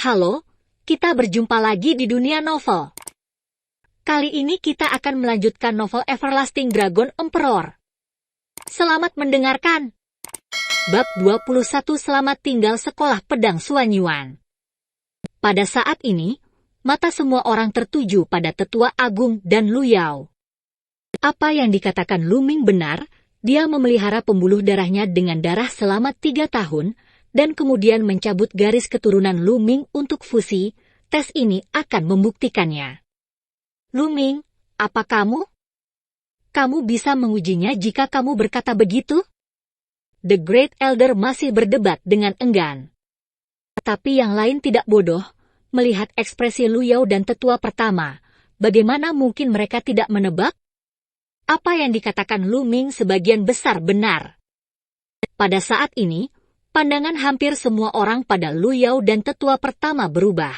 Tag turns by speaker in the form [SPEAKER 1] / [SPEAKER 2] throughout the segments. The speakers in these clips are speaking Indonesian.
[SPEAKER 1] Halo, kita berjumpa lagi di dunia novel. Kali ini kita akan melanjutkan novel Everlasting Dragon Emperor. Selamat mendengarkan. Bab 21 Selamat tinggal sekolah pedang Suanyuan. Pada saat ini, mata semua orang tertuju pada Tetua Agung dan Lu Yao. Apa yang dikatakan Lu Ming benar, dia memelihara pembuluh darahnya dengan darah selama 3 tahun, dan kemudian mencabut garis keturunan Lu Ming untuk fusi. Tes ini akan membuktikannya. Lu Ming, apa kamu? Kamu bisa mengujinya jika kamu berkata begitu? The Great Elder masih berdebat dengan enggan. Tapi yang lain tidak bodoh, melihat ekspresi Lu Yao dan tetua pertama, bagaimana mungkin mereka tidak menebak? Apa yang dikatakan Lu Ming sebagian besar benar. Pada saat ini, pandangan hampir semua orang pada Lu Yao dan tetua pertama berubah.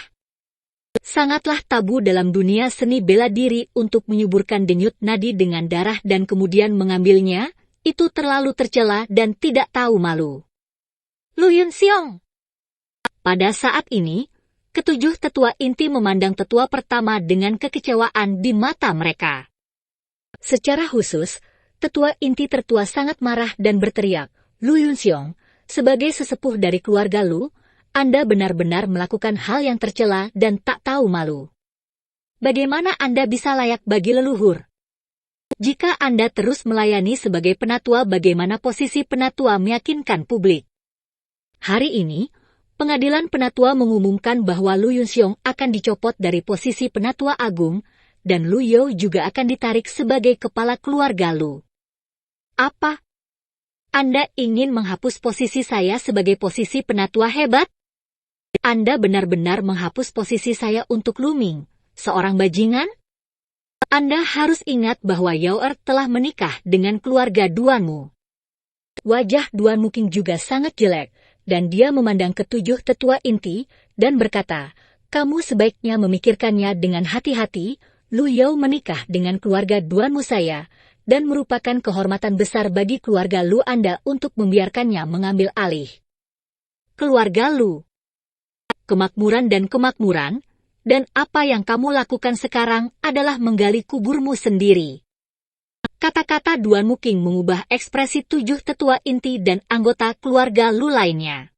[SPEAKER 1] Sangatlah tabu dalam dunia seni bela diri untuk menyuburkan denyut nadi dengan darah dan kemudian mengambilnya, itu terlalu tercela dan tidak tahu malu. Lu Yunxiong. Pada saat ini, ketujuh tetua inti memandang tetua pertama dengan kekecewaan di mata mereka. Secara khusus, tetua inti tertua sangat marah dan berteriak, Lu Yunxiong, sebagai sesepuh dari keluarga Lu, Anda benar-benar melakukan hal yang tercela dan tak tahu malu. Bagaimana Anda bisa layak bagi leluhur? Jika Anda terus melayani sebagai penatua, bagaimana posisi penatua meyakinkan publik? Hari ini, pengadilan penatua mengumumkan bahwa Lu Yunxiong akan dicopot dari posisi penatua agung, dan Lu Yao juga akan ditarik sebagai kepala keluarga Lu. Apa? Anda ingin menghapus posisi saya sebagai posisi penatua hebat? Anda benar-benar menghapus posisi saya untuk Lu Ming, seorang bajingan? Anda harus ingat bahwa Yao Er telah menikah dengan keluarga Duanmu. Wajah Duanmu King juga sangat jelek, dan dia memandang ketujuh tetua inti, dan berkata, kamu sebaiknya memikirkannya dengan hati-hati. Lu Yao menikah dengan keluarga Duanmu saya, dan merupakan kehormatan besar bagi keluarga Lu Anda untuk membiarkannya mengambil alih. Keluarga Lu. Kemakmuran, dan apa yang kamu lakukan sekarang adalah menggali kuburmu sendiri. Kata-kata Duanmu King mengubah ekspresi tujuh tetua inti dan anggota keluarga Lu lainnya.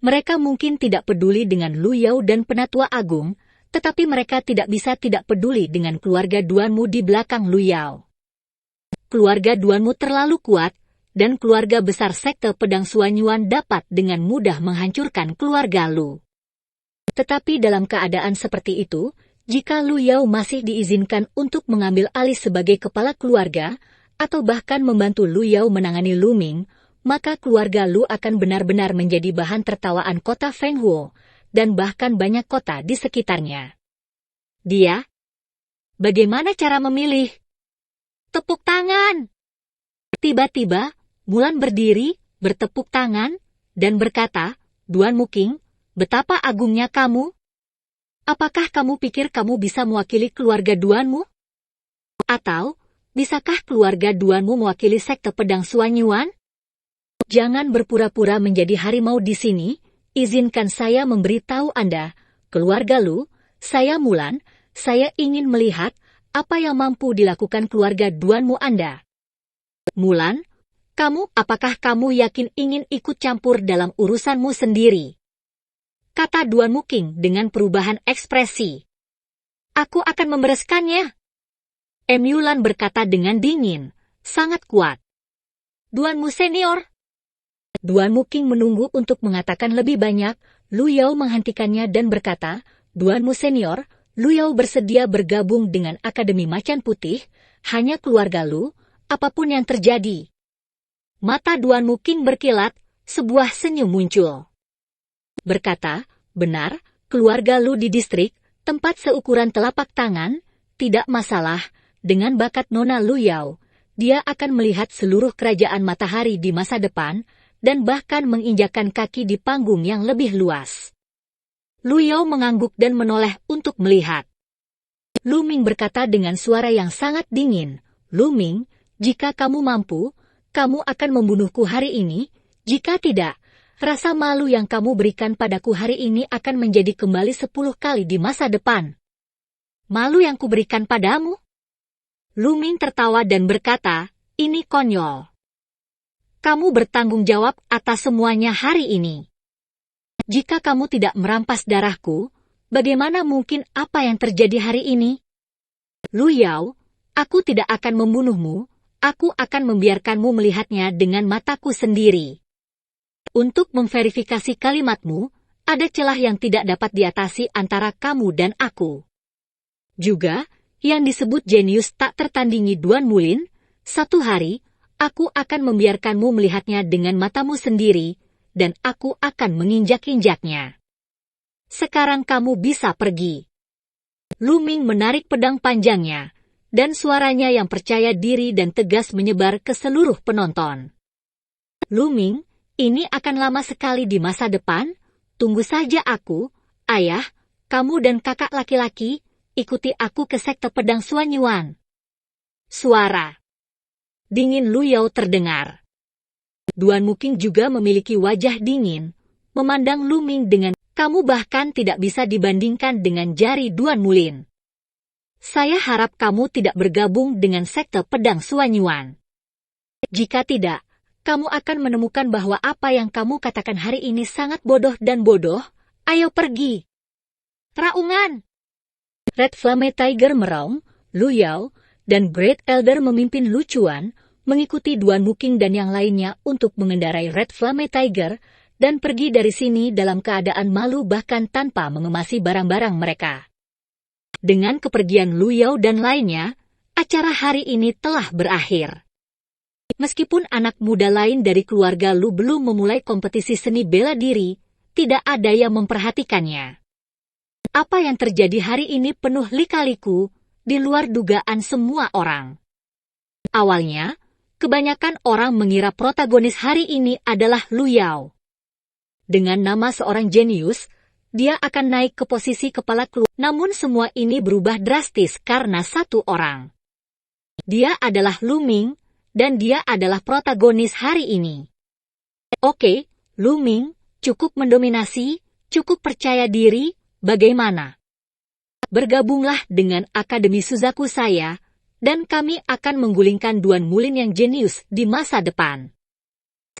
[SPEAKER 1] Mereka mungkin tidak peduli dengan Lu Yao dan Penatua Agung, tetapi mereka tidak bisa tidak peduli dengan keluarga Duanmu di belakang Lu Yao. Keluarga Duanmu terlalu kuat, dan keluarga besar sekte pedang Suanyuan dapat dengan mudah menghancurkan keluarga Lu. Tetapi dalam keadaan seperti itu, jika Lu Yao masih diizinkan untuk mengambil alih sebagai kepala keluarga, atau bahkan membantu Lu Yao menangani Lu Ming, maka keluarga Lu akan benar-benar menjadi bahan tertawaan kota Fenghuo, dan bahkan banyak kota di sekitarnya. Dia? Bagaimana cara memilih? Tepuk tangan! Tiba-tiba, Mulan berdiri, bertepuk tangan, dan berkata, Duanmu King, betapa agungnya kamu? Apakah kamu pikir kamu bisa mewakili keluarga Duanmu? Atau, bisakah keluarga Duanmu mewakili sekte pedang Suanyuan? Jangan berpura-pura menjadi harimau di sini, izinkan saya memberitahu Anda, keluarga Lu, saya Mulan, saya ingin melihat apa yang mampu dilakukan keluarga Duanmu Anda. Mulan, apakah kamu yakin ingin ikut campur dalam urusanmu sendiri? Kata Duanmu King dengan perubahan ekspresi. Aku akan membereskannya. Mulan berkata dengan dingin, sangat kuat. Duanmu senior. Duanmu King menunggu untuk mengatakan lebih banyak. Lu Yao menghentikannya dan berkata, Duanmu senior, Lu Yao bersedia bergabung dengan Akademi Macan Putih, hanya keluarga Lu, apapun yang terjadi. Mata Duanmu King berkilat, sebuah senyum muncul. Berkata, benar, keluarga Lu di distrik, tempat seukuran telapak tangan, tidak masalah, dengan bakat Nona Lu Yao, dia akan melihat seluruh kerajaan matahari di masa depan, dan bahkan menginjakkan kaki di panggung yang lebih luas. Lu Yao mengangguk dan menoleh untuk melihat. Lu Ming berkata dengan suara yang sangat dingin, Lu Ming, jika kamu mampu, kamu akan membunuhku hari ini, jika tidak, Rasa malu yang kamu berikan padaku hari ini akan menjadi kembali 10 kali di masa depan. Malu yang kuberikan padamu? Lu Ming tertawa dan berkata, ini konyol. Kamu bertanggung jawab atas semuanya hari ini. Jika kamu tidak merampas darahku, bagaimana mungkin apa yang terjadi hari ini? Lu Yao, aku tidak akan membunuhmu, aku akan membiarkanmu melihatnya dengan mataku sendiri. Untuk memverifikasi kalimatmu, ada celah yang tidak dapat diatasi antara kamu dan aku. Juga, yang disebut jenius tak tertandingi Duan Mulin, satu hari, aku akan membiarkanmu melihatnya dengan matamu sendiri, dan aku akan menginjak-injaknya. Sekarang kamu bisa pergi. Lu Ming menarik pedang panjangnya, dan suaranya yang percaya diri dan tegas menyebar ke seluruh penonton. Lu Ming, ini akan lama sekali di masa depan, tunggu saja aku, ayah, kamu dan kakak laki-laki, ikuti aku ke sekte pedang Suanyuan. Suara dingin Lu Yao terdengar. Duan Muking juga memiliki wajah dingin, memandang Lu Ming dengan, kamu bahkan tidak bisa dibandingkan dengan jari Duan Mulin. Saya harap kamu tidak bergabung dengan sekte pedang Suanyuan. Jika tidak, kamu akan menemukan bahwa apa yang kamu katakan hari ini sangat bodoh dan bodoh, ayo pergi. Raungan! Red Flame Tiger meraung, Lu Yao, dan Great Elder memimpin Lu Chuan, mengikuti Duan Muking dan yang lainnya untuk mengendarai Red Flame Tiger, dan pergi dari sini dalam keadaan malu bahkan tanpa mengemasi barang-barang mereka. Dengan kepergian Lu Yao dan lainnya, acara hari ini telah berakhir. Meskipun anak muda lain dari keluarga Lu belum memulai kompetisi seni bela diri, tidak ada yang memperhatikannya. Apa yang terjadi hari ini penuh lika-liku, di luar dugaan semua orang. Awalnya, kebanyakan orang mengira protagonis hari ini adalah Lu Yao. Dengan nama seorang jenius, dia akan naik ke posisi kepala keluarga. Namun semua ini berubah drastis karena satu orang. Dia adalah Lu Ming, dan dia adalah protagonis hari ini. Oke, Lu Ming, cukup mendominasi, cukup percaya diri, bagaimana? Bergabunglah dengan Akademi Suzaku saya, dan kami akan menggulingkan Duan Mulin yang jenius di masa depan.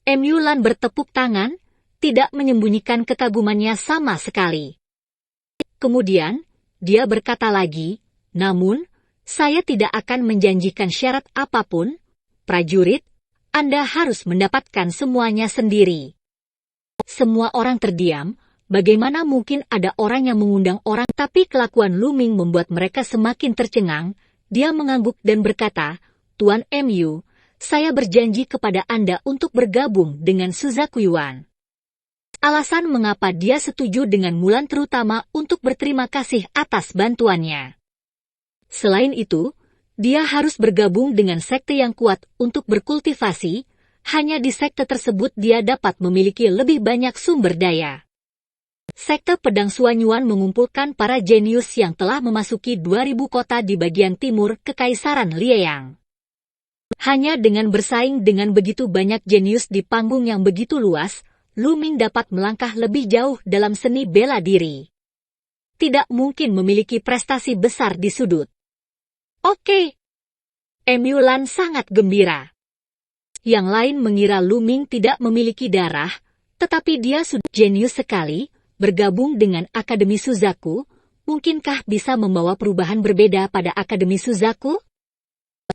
[SPEAKER 1] Mu Lan bertepuk tangan, tidak menyembunyikan kekagumannya sama sekali. Kemudian, dia berkata lagi, namun, saya tidak akan menjanjikan syarat apapun, prajurit, Anda harus mendapatkan semuanya sendiri. Semua orang terdiam, bagaimana mungkin ada orang yang mengundang orang, tapi kelakuan Lu Ming membuat mereka semakin tercengang, dia mengangguk dan berkata, Tuan Mu, saya berjanji kepada Anda untuk bergabung dengan Suzaku Yuan. Alasan mengapa dia setuju dengan Mulan terutama untuk berterima kasih atas bantuannya. Selain itu, dia harus bergabung dengan sekte yang kuat untuk berkultivasi, hanya di sekte tersebut dia dapat memiliki lebih banyak sumber daya. Sekte Pedang Suanyuan mengumpulkan para jenius yang telah memasuki 2000 kota di bagian timur Kekaisaran Lieyang. Hanya dengan bersaing dengan begitu banyak jenius di panggung yang begitu luas, Lu Ming dapat melangkah lebih jauh dalam seni bela diri. Tidak mungkin memiliki prestasi besar di sudut. Oke. Mu Lan sangat gembira. Yang lain mengira Lu Ming tidak memiliki darah, tetapi dia sudah jenius sekali, bergabung dengan Akademi Suzaku, mungkinkah bisa membawa perubahan berbeda pada Akademi Suzaku?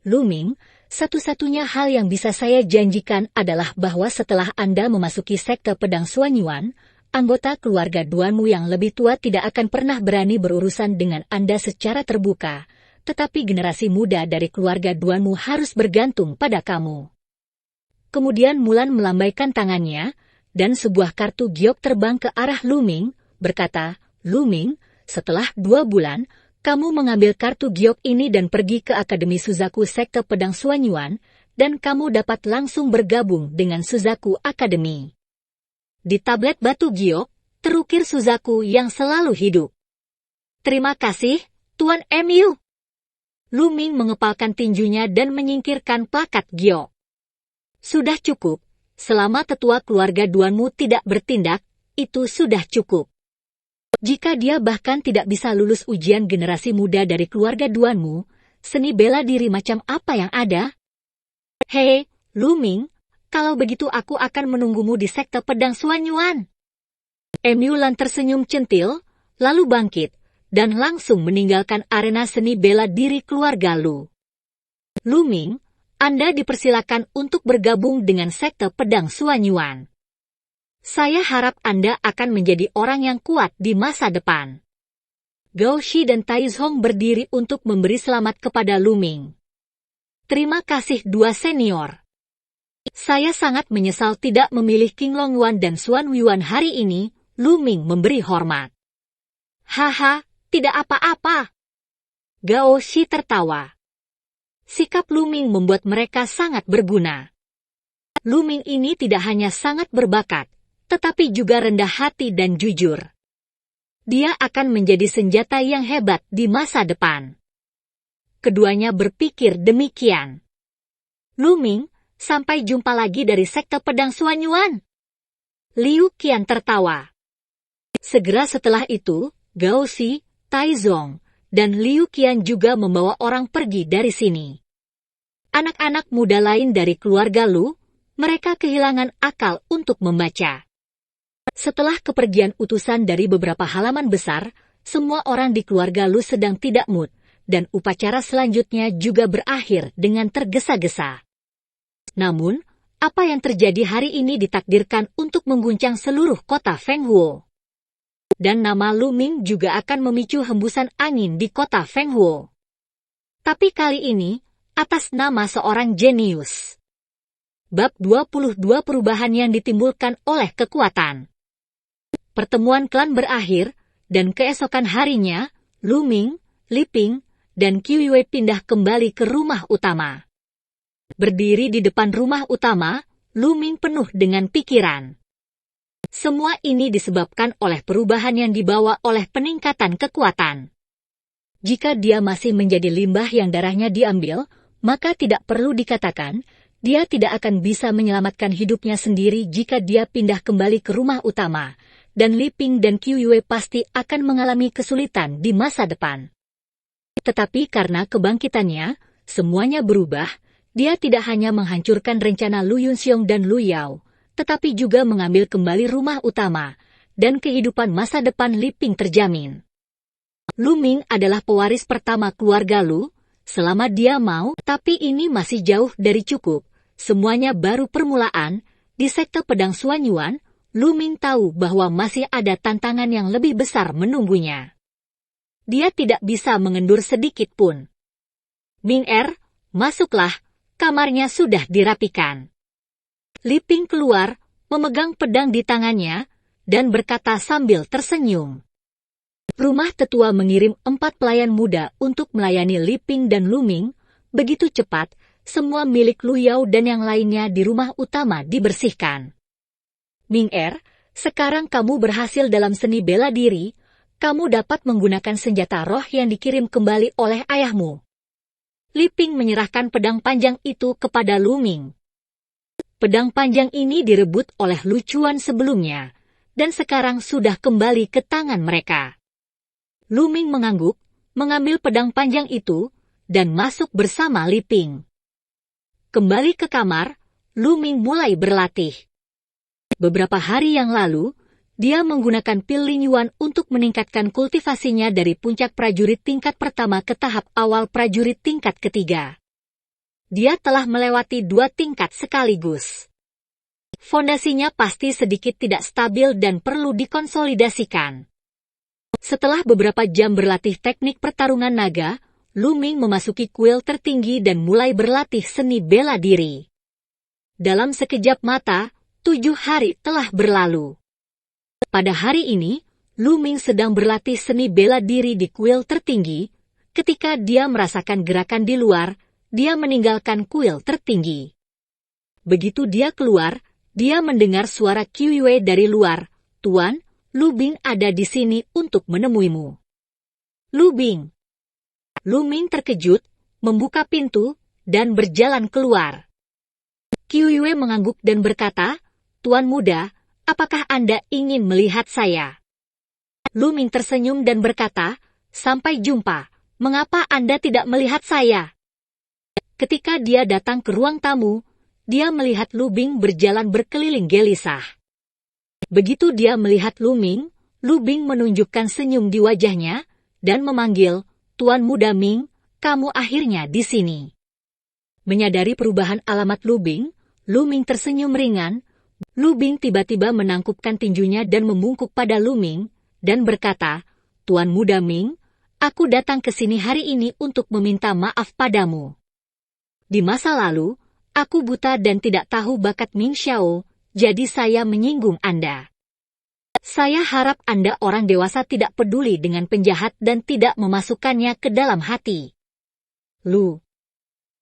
[SPEAKER 1] Lu Ming, satu-satunya hal yang bisa saya janjikan adalah bahwa setelah Anda memasuki sekte pedang Suanyuan, anggota keluarga Duanmu yang lebih tua tidak akan pernah berani berurusan dengan Anda secara terbuka, tetapi generasi muda dari keluarga Duanmu harus bergantung pada kamu. Kemudian Mulan melambaikan tangannya, dan sebuah kartu giok terbang ke arah Lu Ming, berkata, Lu Ming, setelah 2 bulan, kamu mengambil kartu giok ini dan pergi ke Akademi Suzaku Sekte Pedang Suanyuan, dan kamu dapat langsung bergabung dengan Suzaku Akademi. Di tablet batu giok, terukir Suzaku yang selalu hidup. Terima kasih, Tuan Mu. Lu Ming mengepalkan tinjunya dan menyingkirkan plakat giok. Sudah cukup, selama tetua keluarga Duanmu tidak bertindak, itu sudah cukup. Jika dia bahkan tidak bisa lulus ujian generasi muda dari keluarga Duanmu, seni bela diri macam apa yang ada? Hei, Lu Ming, kalau begitu aku akan menunggumu di sekte pedang Suanyuan. Emulan tersenyum centil, lalu bangkit, dan langsung meninggalkan arena seni bela diri keluarga Lu. Lu Ming, Anda dipersilakan untuk bergabung dengan sekte pedang Suanyuan. Saya harap Anda akan menjadi orang yang kuat di masa depan. Gao Shi dan Tai Zhong berdiri untuk memberi selamat kepada Lu Ming. Terima kasih dua senior. Saya sangat menyesal tidak memilih King Long Yuan dan Xuan Yuan hari ini, Lu Ming memberi hormat. Haha, tidak apa-apa. Gao Shi tertawa. Sikap Lu Ming membuat mereka sangat berguna. Lu Ming ini tidak hanya sangat berbakat, tetapi juga rendah hati dan jujur. Dia akan menjadi senjata yang hebat di masa depan. Keduanya berpikir demikian. Lu Ming, sampai jumpa lagi dari sekte pedang Suanyuan. Liu Qian tertawa. Segera setelah itu, Gao Shi, Tai Zhong, dan Liu Qian juga membawa orang pergi dari sini. Anak-anak muda lain dari keluarga Lu, mereka kehilangan akal untuk membaca. Setelah kepergian utusan dari beberapa halaman besar, semua orang di keluarga Lu sedang tidak mood, dan upacara selanjutnya juga berakhir dengan tergesa-gesa. Namun, apa yang terjadi hari ini ditakdirkan untuk mengguncang seluruh kota Fenghuo. Dan nama Lu Ming juga akan memicu hembusan angin di kota Fenghuo. Tapi kali ini, atas nama seorang jenius. Bab 22 perubahan yang ditimbulkan oleh kekuatan. Pertemuan klan berakhir, dan keesokan harinya, Lu Ming, Li Ping, dan Qiu Yue pindah kembali ke rumah utama. Berdiri di depan rumah utama, Lu Ming penuh dengan pikiran. Semua ini disebabkan oleh perubahan yang dibawa oleh peningkatan kekuatan. Jika dia masih menjadi limbah yang darahnya diambil, maka tidak perlu dikatakan, dia tidak akan bisa menyelamatkan hidupnya sendiri jika dia pindah kembali ke rumah utama. Dan Li Ping dan Qiu Yue pasti akan mengalami kesulitan di masa depan. Tetapi karena kebangkitannya, semuanya berubah, dia tidak hanya menghancurkan rencana Lu Yunxiong dan Lu Yao, tetapi juga mengambil kembali rumah utama, dan kehidupan masa depan Li Ping terjamin. Lu Ming adalah pewaris pertama keluarga Lu, selama dia mau, tapi ini masih jauh dari cukup, semuanya baru permulaan, di sekte pedang Suanyuan, Lu Ming tahu bahwa masih ada tantangan yang lebih besar menunggunya. Dia tidak bisa mengendur sedikit pun. Ming masuklah, kamarnya sudah dirapikan. Li Ping keluar, memegang pedang di tangannya, dan berkata sambil tersenyum. Rumah tetua mengirim 4 pelayan muda untuk melayani Li Ping dan Lu Ming, begitu cepat, semua milik Lu Yao dan yang lainnya di rumah utama dibersihkan. Ming sekarang kamu berhasil dalam seni bela diri, kamu dapat menggunakan senjata roh yang dikirim kembali oleh ayahmu. Li Ping menyerahkan pedang panjang itu kepada Lu Ming. Pedang panjang ini direbut oleh Lu Chuan sebelumnya, dan sekarang sudah kembali ke tangan mereka. Lu Ming mengangguk, mengambil pedang panjang itu, dan masuk bersama Li Ping. Kembali ke kamar, Lu Ming mulai berlatih. Beberapa hari yang lalu, dia menggunakan pil Lin Yuan untuk meningkatkan kultivasinya dari puncak prajurit tingkat pertama ke tahap awal prajurit tingkat ketiga. Dia telah melewati 2 tingkat sekaligus. Fondasinya pasti sedikit tidak stabil dan perlu dikonsolidasikan. Setelah beberapa jam berlatih teknik pertarungan naga, Lu Ming memasuki kuil tertinggi dan mulai berlatih seni bela diri. Dalam sekejap mata, 7 hari telah berlalu. Pada hari ini, Lu Ming sedang berlatih seni bela diri di kuil tertinggi. Ketika dia merasakan gerakan di luar, dia meninggalkan kuil tertinggi. Begitu dia keluar, dia mendengar suara Qiu Yue dari luar. Tuan, Lu Bing ada di sini untuk menemuimu. Lu Bing. Lu Ming terkejut, membuka pintu, dan berjalan keluar. Qiuyue mengangguk dan berkata, Tuan muda, apakah Anda ingin melihat saya? Lu Ming tersenyum dan berkata, sampai jumpa, mengapa Anda tidak melihat saya? Ketika dia datang ke ruang tamu, dia melihat Lu Bing berjalan berkeliling gelisah. Begitu dia melihat Lu Ming, Lu Bing menunjukkan senyum di wajahnya, dan memanggil, Tuan muda Ming, kamu akhirnya di sini. Menyadari perubahan alamat Lu Bing, Lu Ming tersenyum ringan. Lu Bing tiba-tiba menangkupkan tinjunya dan membungkuk pada Lu Ming, dan berkata, Tuan muda Ming, aku datang ke sini hari ini untuk meminta maaf padamu. Di masa lalu, aku buta dan tidak tahu bakat Ming Xiao, jadi saya menyinggung Anda. Saya harap Anda orang dewasa tidak peduli dengan penjahat dan tidak memasukkannya ke dalam hati. Lu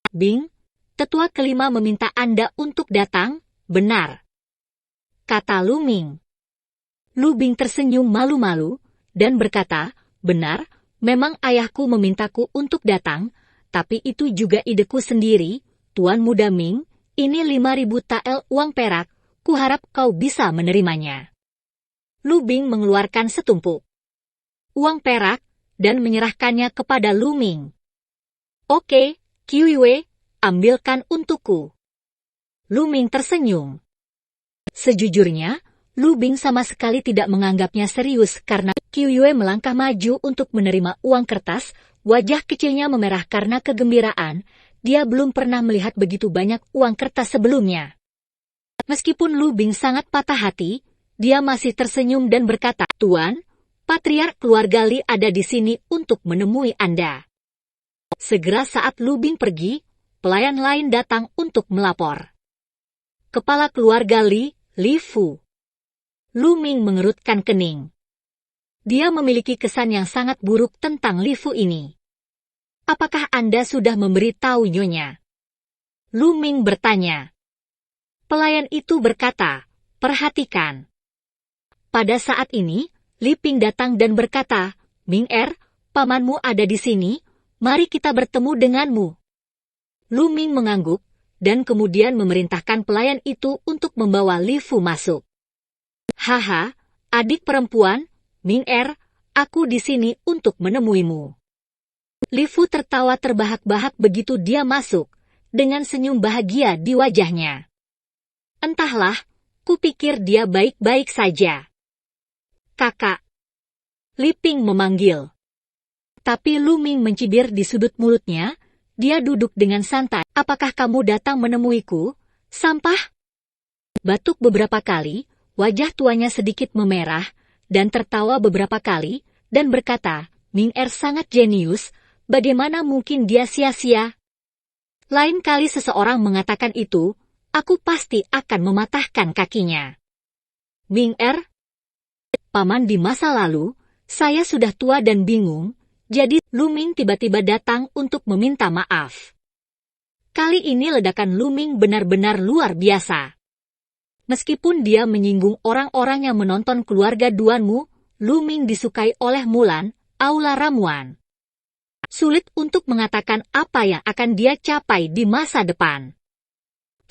[SPEAKER 1] Bing, tetua kelima meminta Anda untuk datang, benar? Kata Lu Ming. Lu Bing tersenyum malu-malu, dan berkata, benar, memang ayahku memintaku untuk datang, tapi itu juga ideku sendiri, Tuan muda Ming, ini 5.000 tael uang perak, kuharap kau bisa menerimanya. Lu Bing mengeluarkan setumpuk uang perak, dan menyerahkannya kepada Lu Ming. Oke, Qiuyue, ambilkan untukku. Lu Ming tersenyum. Sejujurnya, Lu Bing sama sekali tidak menganggapnya serius karena Qiuyue melangkah maju untuk menerima uang kertas. Wajah kecilnya memerah karena kegembiraan, dia belum pernah melihat begitu banyak uang kertas sebelumnya. Meskipun Lu Bing sangat patah hati, dia masih tersenyum dan berkata, Tuan, patriark keluarga Li ada di sini untuk menemui Anda. Segera saat Lu Bing pergi, pelayan lain datang untuk melapor. Kepala keluarga Li, Li Fu. Lu Ming mengerutkan kening. Dia memiliki kesan yang sangat buruk tentang Li Fu ini. Apakah Anda sudah memberitahu Nyonya? Lu Ming bertanya. Pelayan itu berkata, perhatikan. Pada saat ini, Li Ping datang dan berkata, Ming pamanmu ada di sini, mari kita bertemu denganmu. Lu Ming mengangguk, dan kemudian memerintahkan pelayan itu untuk membawa Li Fu masuk. Haha, adik perempuan, Ming aku di sini untuk menemuimu. Li Fu tertawa terbahak-bahak begitu dia masuk, dengan senyum bahagia di wajahnya. Entahlah, kupikir dia baik-baik saja. Kakak. Li Ping memanggil. Tapi Lu Ming mencibir di sudut mulutnya, dia duduk dengan santai. Apakah kamu datang menemuiku, sampah? Batuk beberapa kali, wajah tuanya sedikit memerah, dan tertawa beberapa kali, dan berkata, Ming sangat jenius, bagaimana mungkin dia sia-sia? Lain kali seseorang mengatakan itu, aku pasti akan mematahkan kakinya. Ming Paman di masa lalu, saya sudah tua dan bingung, jadi Lu Ming tiba-tiba datang untuk meminta maaf. Kali ini ledakan Lu Ming benar-benar luar biasa. Meskipun dia menyinggung orang-orang yang menonton keluarga Duanmu, Lu Ming disukai oleh Mulan, aula ramuan. Sulit untuk mengatakan apa yang akan dia capai di masa depan.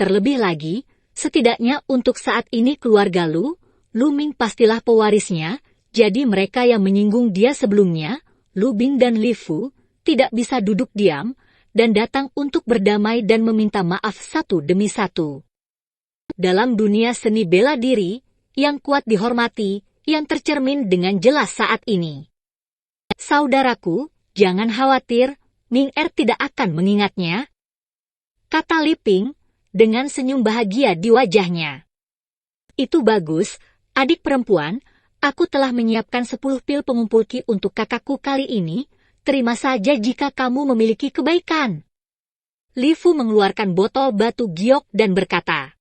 [SPEAKER 1] Terlebih lagi, setidaknya untuk saat ini keluarga Lu Ming pastilah pewarisnya, jadi mereka yang menyinggung dia sebelumnya, Lu Bing dan Li Fu, tidak bisa duduk diam, dan datang untuk berdamai dan meminta maaf satu demi satu. Dalam dunia seni bela diri, yang kuat dihormati, yang tercermin dengan jelas saat ini. Saudaraku, jangan khawatir, Ming tidak akan mengingatnya. Kata Li Ping, dengan senyum bahagia di wajahnya. Itu bagus, adik perempuan, aku telah menyiapkan 10 pil pengumpul Qi untuk kakakku kali ini, terima saja jika kamu memiliki kebaikan. Li Fu mengeluarkan botol batu giok dan berkata,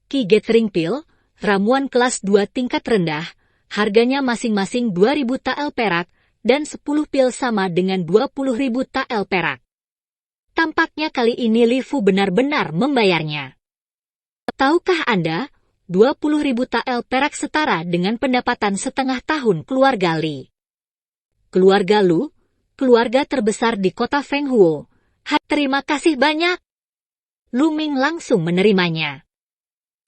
[SPEAKER 1] Qi Gathering Pill, ramuan kelas 2 tingkat rendah, harganya masing-masing 2.000 tael perak, dan 10 pil sama dengan 20.000 tael perak. Tampaknya kali ini Li Fu benar-benar membayarnya. Tahukah Anda, 20.000 tael perak setara dengan pendapatan setengah tahun keluarga Li. Keluarga Lu, keluarga terbesar di kota Fenghuo. Terima kasih banyak. Lu Ming langsung menerimanya.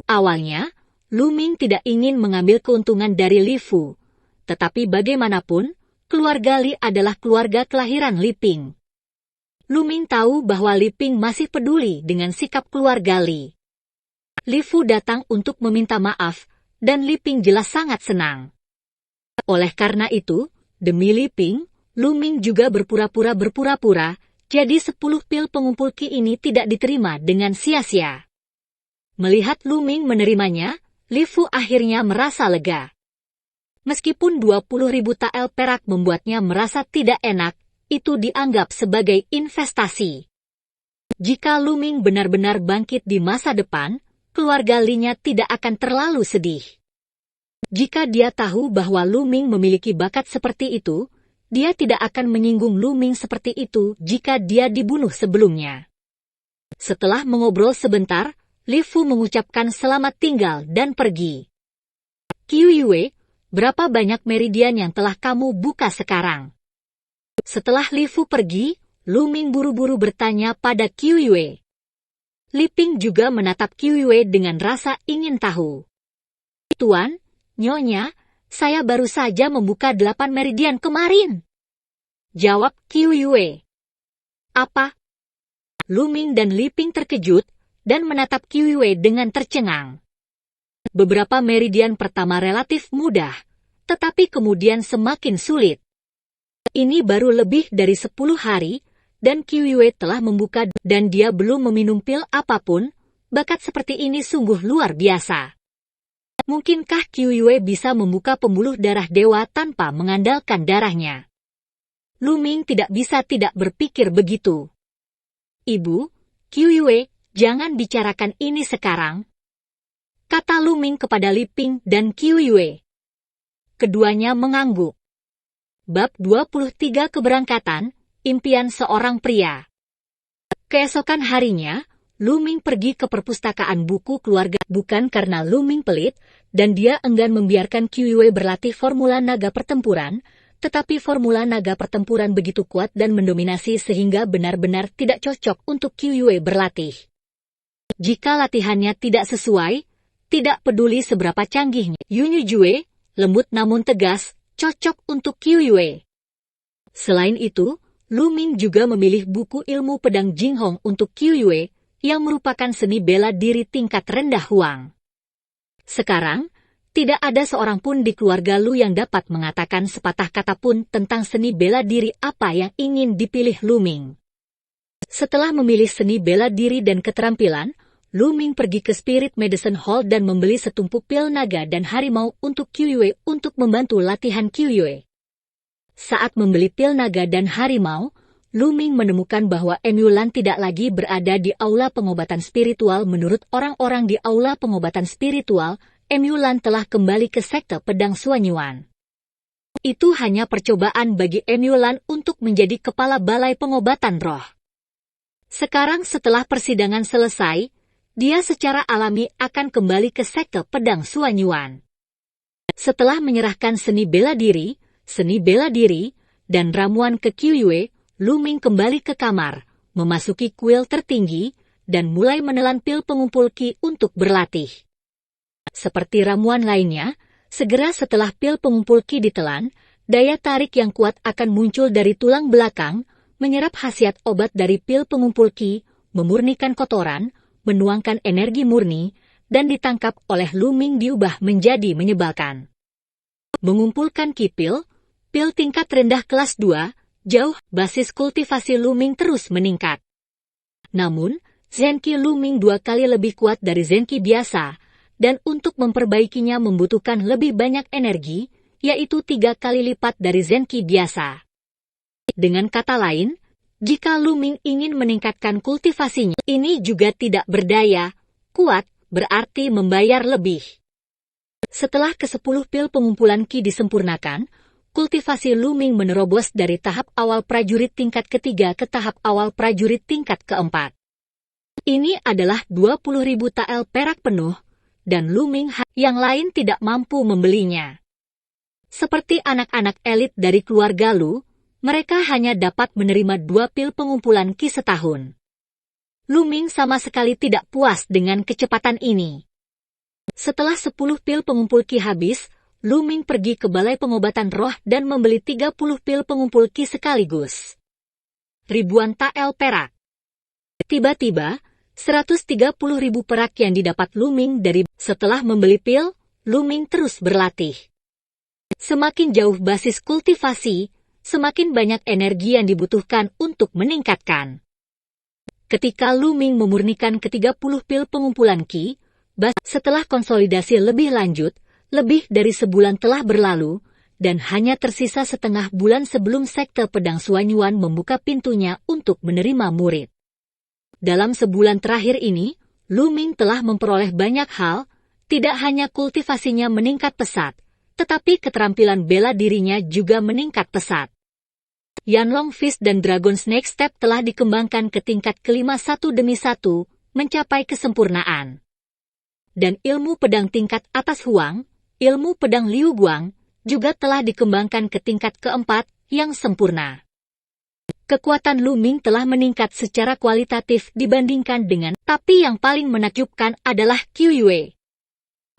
[SPEAKER 1] Awalnya, Lu Ming tidak ingin mengambil keuntungan dari Li Fu, tetapi bagaimanapun, keluarga Li adalah keluarga kelahiran Li Ping. Lu Ming tahu bahwa Li Ping masih peduli dengan sikap keluarga Li. Li Fu datang untuk meminta maaf, dan Li Ping jelas sangat senang. Oleh karena itu, demi Li Ping, Lu Ming juga berpura-pura, jadi 10 pil pengumpul Qi ini tidak diterima dengan sia-sia. Melihat Lu Ming menerimanya, Li Fu akhirnya merasa lega. Meskipun 20.000 tael perak membuatnya merasa tidak enak, itu dianggap sebagai investasi. Jika Lu Ming benar-benar bangkit di masa depan, keluarga Li-nya tidak akan terlalu sedih. Jika dia tahu bahwa Lu Ming memiliki bakat seperti itu, dia tidak akan menyinggung Lu Ming seperti itu jika dia dibunuh sebelumnya. Setelah mengobrol sebentar, Li Fu mengucapkan selamat tinggal dan pergi. Qiu Yue, berapa banyak meridian yang telah kamu buka sekarang? Setelah Li Fu pergi, Lu Ming buru-buru bertanya pada Qiu Yue. Li Ping juga menatap Qiu Yue dengan rasa ingin tahu. Tuan, Nyonya, saya baru saja membuka 8 meridian kemarin. Jawab Qiu Yue. Apa? Lu Ming dan Li Ping terkejut, dan menatap Qiu Yue dengan tercengang. Beberapa meridian pertama relatif mudah, tetapi kemudian semakin sulit. Ini baru lebih dari 10 hari, dan Qiu Yue telah membuka dan dia belum meminum pil apapun. Bakat seperti ini sungguh luar biasa. Mungkinkah Qiu Yue bisa membuka pembuluh darah dewa tanpa mengandalkan darahnya? Lu Ming tidak bisa tidak berpikir begitu. Ibu, Qiu Yue, jangan bicarakan ini sekarang, kata Lu Ming kepada Li Ping dan Qiu Yue. Keduanya mengangguk. Bab 23 Keberangkatan, Impian Seorang Pria. Keesokan harinya, Lu Ming pergi ke perpustakaan buku keluarga bukan karena Lu Ming pelit, dan dia enggan membiarkan Qiu Yue berlatih formula naga pertempuran, tetapi formula naga pertempuran begitu kuat dan mendominasi sehingga benar-benar tidak cocok untuk Qiu Yue berlatih. Jika latihannya tidak sesuai, tidak peduli seberapa canggihnya, Yunyu Jue, lembut namun tegas, cocok untuk Qiu Yue. Selain itu, Lu Ming juga memilih buku ilmu pedang Jinghong untuk Qiu Yue, yang merupakan seni bela diri tingkat rendah Huang. Sekarang, tidak ada seorang pun di keluarga Lu yang dapat mengatakan sepatah kata pun tentang seni bela diri apa yang ingin dipilih Lu Ming. Setelah memilih seni bela diri dan keterampilan, Lu Ming pergi ke Spirit Medicine Hall dan membeli setumpuk pil naga dan harimau untuk Qiu Yue untuk membantu latihan Qiu Yue. Saat membeli pil naga dan harimau, Lu Ming menemukan bahwa Emulan tidak lagi berada di aula pengobatan spiritual. Menurut orang-orang di aula pengobatan spiritual, Emulan telah kembali ke sekte pedang Suanyuan. Itu hanya percobaan bagi Emulan untuk menjadi kepala balai pengobatan roh. Sekarang setelah persidangan selesai, dia secara alami akan kembali ke sekte pedang Suanyuan. Setelah menyerahkan seni bela diri, dan ramuan ke Qiu Yue, Lu Ming kembali ke kamar, memasuki kuil tertinggi, dan mulai menelan pil pengumpul Qi untuk berlatih. Seperti ramuan lainnya, segera setelah pil pengumpul Qi ditelan, daya tarik yang kuat akan muncul dari tulang belakang, menyerap khasiat obat dari pil pengumpul Qi, memurnikan kotoran, menuangkan energi murni, dan ditangkap oleh Lu Ming diubah menjadi menyebalkan. Mengumpulkan Qi pil tingkat rendah kelas 2, jauh, basis kultivasi Lu Ming terus meningkat. Namun, Zenqi Lu Ming 2 kali lebih kuat dari Zenqi biasa, dan untuk memperbaikinya membutuhkan lebih banyak energi, yaitu 3 kali lipat dari Zenqi biasa. Dengan kata lain, jika Lu Ming ingin meningkatkan kultivasinya, ini juga tidak berdaya, kuat, berarti membayar lebih. Setelah ke-10 pil pengumpulan Qi disempurnakan, kultivasi Lu Ming menerobos dari tahap awal prajurit tingkat ketiga ke tahap awal prajurit tingkat keempat. Ini adalah 20.000 tael perak penuh, dan Lu Ming yang lain tidak mampu membelinya. Seperti anak-anak elit dari keluarga Lu, mereka hanya dapat menerima 2 pil pengumpulan Qi setahun. Lu Ming sama sekali tidak puas dengan kecepatan ini. Setelah 10 pil pengumpul ki habis, Lu Ming pergi ke balai pengobatan roh dan membeli 30 pil pengumpul ki sekaligus. Ribuan tael perak. Tiba-tiba, 130.000 perak yang didapat Lu Ming dari setelah membeli pil, Lu Ming terus berlatih. Semakin jauh basis kultivasi, semakin banyak energi yang dibutuhkan untuk meningkatkan. Ketika Lu Ming memurnikan ke-30 pil pengumpulan ki, setelah konsolidasi lebih lanjut, lebih dari sebulan telah berlalu, dan hanya tersisa setengah bulan sebelum sekte pedang Suanyuan membuka pintunya untuk menerima murid. Dalam sebulan terakhir ini, Lu Ming telah memperoleh banyak hal, tidak hanya kultivasinya meningkat pesat, tetapi keterampilan bela dirinya juga meningkat pesat. Yanlong Fist dan Dragon Snake Step telah dikembangkan ke tingkat kelima satu demi satu, mencapai kesempurnaan. Dan ilmu pedang tingkat atas Huang, ilmu pedang Liu Guang, juga telah dikembangkan ke tingkat keempat, yang sempurna. Kekuatan Lu Ming telah meningkat secara kualitatif dibandingkan dengan, tapi yang paling menakjubkan adalah Qiu Yue.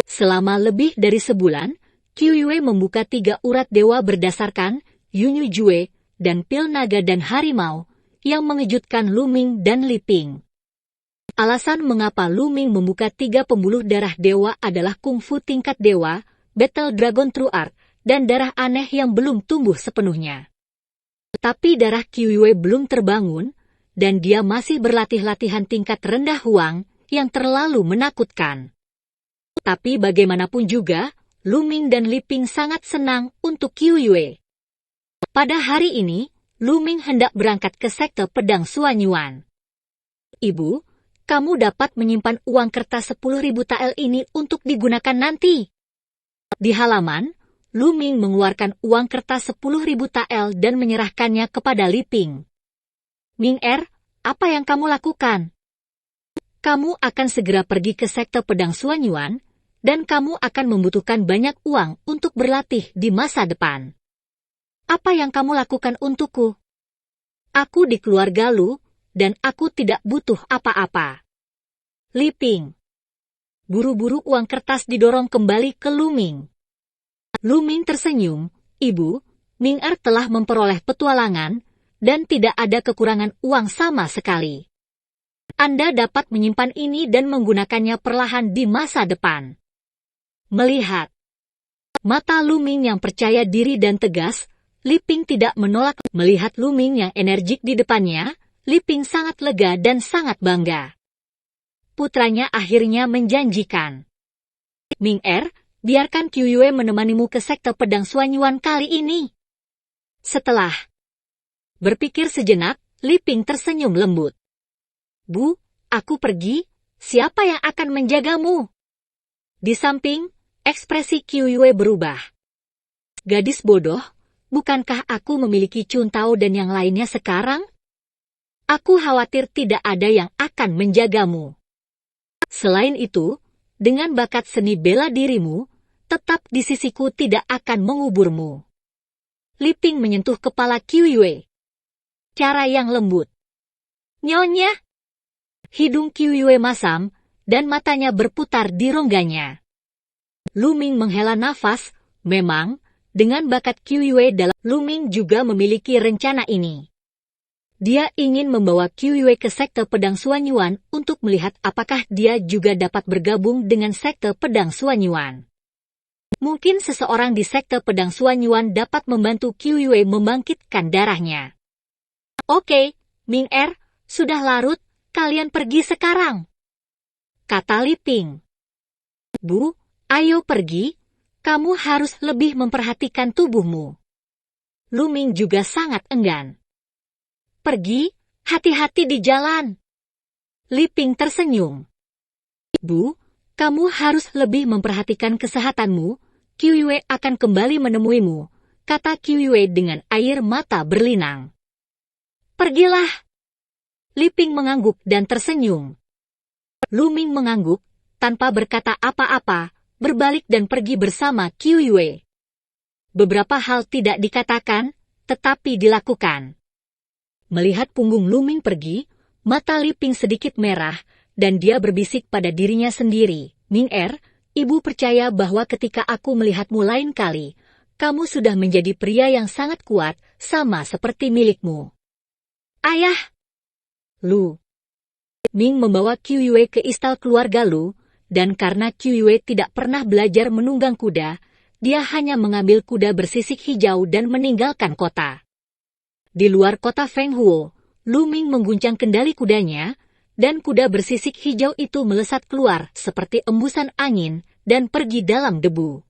[SPEAKER 1] Selama lebih dari sebulan, Qiu Yue membuka 3 urat dewa berdasarkan Yunyu Jue, dan pil naga dan harimau, yang mengejutkan Lu Ming dan Li Ping. Alasan mengapa Lu Ming membuka 3 pembuluh darah dewa adalah kungfu tingkat dewa, Battle Dragon True Art, dan darah aneh yang belum tumbuh sepenuhnya. Tapi darah Qiu Yue belum terbangun, dan dia masih berlatih latihan tingkat rendah Huang, yang terlalu menakutkan. Tapi bagaimanapun juga, Lu Ming dan Li Ping sangat senang untuk Qiu Yue. Pada hari ini, Lu Ming hendak berangkat ke sekte pedang Suanyuan. Ibu, kamu dapat menyimpan uang kertas 10.000 tael ini untuk digunakan nanti. Di halaman, Lu Ming mengeluarkan uang kertas 10.000 tael dan menyerahkannya kepada Li Ping. Ming apa yang kamu lakukan? Kamu akan segera pergi ke sekte pedang Suanyuan, dan kamu akan membutuhkan banyak uang untuk berlatih di masa depan. Apa yang kamu lakukan untukku? Aku di keluarga Lu, dan aku tidak butuh apa-apa. Li Ping. Buru-buru uang kertas didorong kembali ke Lu Ming. Lu Ming tersenyum, Ibu, Ming telah memperoleh petualangan, dan tidak ada kekurangan uang sama sekali. Anda dapat menyimpan ini dan menggunakannya perlahan di masa depan. Melihat mata Lu Ming yang percaya diri dan tegas, Li Ping tidak menolak. Melihat Lu Ming yang energik di depannya, Li Ping sangat lega dan sangat bangga. Putranya akhirnya menjanjikan. Ming biarkan Qiu Yue menemanimu ke sekte pedang Suanyuan kali ini. Setelah berpikir sejenak, Li Ping tersenyum lembut. Bu, aku pergi, siapa yang akan menjagamu? Di samping, ekspresi Qiu Yue berubah. Gadis bodoh, bukankah aku memiliki Chun Tao dan yang lainnya sekarang? Aku khawatir tidak ada yang akan menjagamu. Selain itu, dengan bakat seni bela dirimu, tetap di sisiku tidak akan menguburmu. Li Ping menyentuh kepala Qiu Yue. Cara yang lembut. Nyonya. Hidung Qiu Yue masam, dan matanya berputar di rongganya. Lu Ming menghela nafas, memang, dengan bakat Qiu Yue Lu Ming juga memiliki rencana ini. Dia ingin membawa Qiu Yue ke sekte pedang Suanyuan untuk melihat apakah dia juga dapat bergabung dengan sekte pedang Suanyuan. Mungkin seseorang di sekte pedang Suanyuan dapat membantu Qiu Yue membangkitkan darahnya. Oke, Ming sudah larut, kalian pergi sekarang. Kata Li Ping. Bu, ayo pergi, kamu harus lebih memperhatikan tubuhmu. Lu Ming juga sangat enggan. Pergi, hati-hati di jalan. Li Ping tersenyum. Bu, kamu harus lebih memperhatikan kesehatanmu, Qiu Yue akan kembali menemuimu, kata Qiu Yue dengan air mata berlinang. Pergilah. Li Ping mengangguk dan tersenyum. Lu Ming mengangguk, tanpa berkata apa-apa, berbalik dan pergi bersama Qiu Yue. Beberapa hal tidak dikatakan, tetapi dilakukan. Melihat punggung Lu Ming pergi, Mata Li Ping sedikit merah, dan dia berbisik pada dirinya sendiri, Ming Er, ibu percaya bahwa ketika aku melihatmu lain kali, kamu sudah menjadi pria yang sangat kuat, sama seperti milikmu. Ayah! Lu. Ming membawa Qiu Yue ke istal keluarga Lu, dan karena Qiu Yue tidak pernah belajar menunggang kuda, dia hanya mengambil kuda bersisik hijau dan meninggalkan kota. Di luar kota Feng Huo, Lu Ming mengguncang kendali kudanya, dan kuda bersisik hijau itu melesat keluar seperti embusan angin dan pergi dalam debu.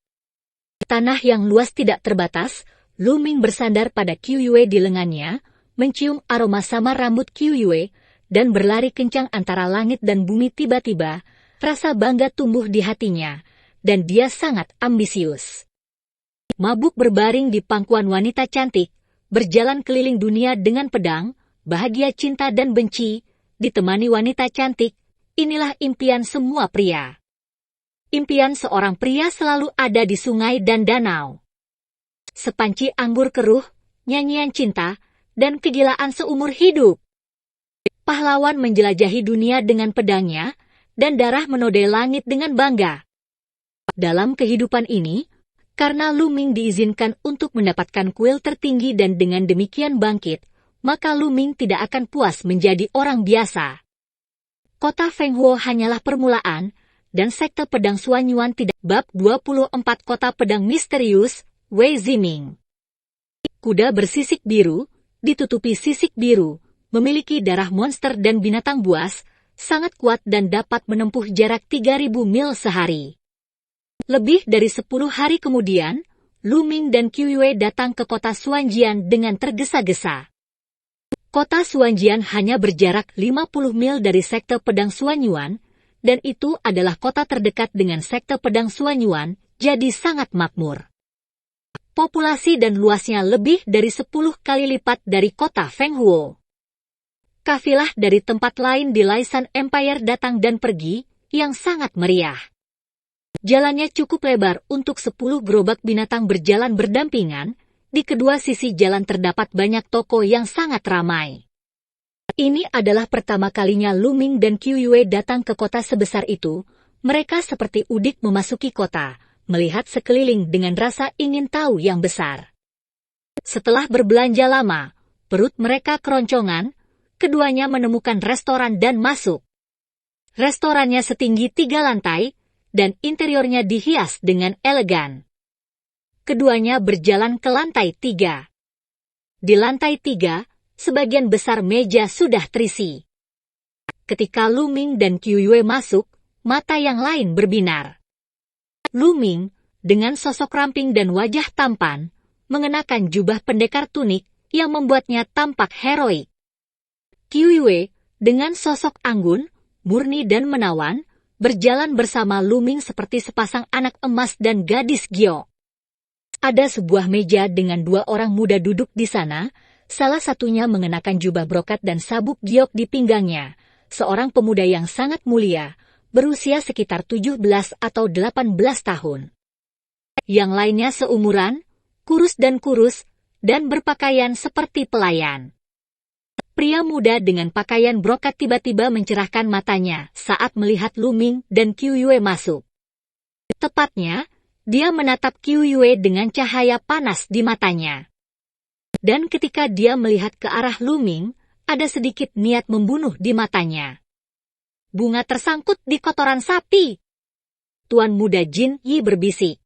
[SPEAKER 1] Tanah yang luas tidak terbatas, Lu Ming bersandar pada Qiu Yue di lengannya, mencium aroma samar rambut Qiu Yue, dan berlari kencang antara langit dan bumi. Tiba-tiba, rasa bangga tumbuh di hatinya, dan dia sangat ambisius. Mabuk berbaring di pangkuan wanita cantik, berjalan keliling dunia dengan pedang, bahagia cinta dan benci, ditemani wanita cantik, inilah impian semua pria. Impian seorang pria selalu ada di sungai dan danau. Sepanci anggur keruh, nyanyian cinta, dan kegilaan seumur hidup. Pahlawan menjelajahi dunia dengan pedangnya, dan darah menodai langit dengan bangga. Dalam kehidupan ini, karena Lu Ming diizinkan untuk mendapatkan kuil tertinggi dan dengan demikian bangkit, maka Lu Ming tidak akan puas menjadi orang biasa. Kota Feng Huo hanyalah permulaan, dan sekte pedang Suanyuan tidak. Bab 24 Kota Pedang Misterius, Wei Ziming. Kuda bersisik biru, ditutupi sisik biru, memiliki darah monster dan binatang buas, sangat kuat dan dapat menempuh jarak 3.000 mil sehari. Lebih dari 10 hari kemudian, Lu Ming dan Qiu Yue datang ke kota Suanjian dengan tergesa-gesa. Kota Suanjian hanya berjarak 50 mil dari sekte pedang Suanyuan, dan itu adalah kota terdekat dengan sekte pedang Suanyuan, jadi sangat makmur. Populasi dan luasnya lebih dari 10 kali lipat dari kota Feng Huo. Kafilah dari tempat lain di Laisan Empire datang dan pergi, yang sangat meriah. Jalannya cukup lebar untuk 10 gerobak binatang berjalan berdampingan, di kedua sisi jalan terdapat banyak toko yang sangat ramai. Ini adalah pertama kalinya Lu Ming dan Qiu Yue datang ke kota sebesar itu, mereka seperti udik memasuki kota, melihat sekeliling dengan rasa ingin tahu yang besar. Setelah berbelanja lama, perut mereka keroncongan, keduanya menemukan restoran dan masuk. Restorannya setinggi 3 lantai, dan interiornya dihias dengan elegan. Keduanya berjalan ke lantai 3. Di lantai 3, sebagian besar meja sudah terisi. Ketika Lu Ming dan Qiu Yue masuk, mata yang lain berbinar. Lu Ming, dengan sosok ramping dan wajah tampan, mengenakan jubah pendekar tunik yang membuatnya tampak heroik. Qiu Yue, dengan sosok anggun, murni dan menawan, berjalan bersama Lu Ming seperti sepasang anak emas dan gadis giok. Ada sebuah meja dengan 2 orang muda duduk di sana, salah satunya mengenakan jubah brokat dan sabuk giok di pinggangnya, seorang pemuda yang sangat mulia, berusia sekitar 17 atau 18 tahun. Yang lainnya seumuran, kurus, dan berpakaian seperti pelayan. Pria muda dengan pakaian brokat tiba-tiba mencerahkan matanya saat melihat Lu Ming dan Qiu Yue masuk. Tepatnya, dia menatap Qiu Yue dengan cahaya panas di matanya. Dan ketika dia melihat ke arah Lu Ming, ada sedikit niat membunuh di matanya. Bunga tersangkut di kotoran sapi. Tuan muda Jin Yi berbisik.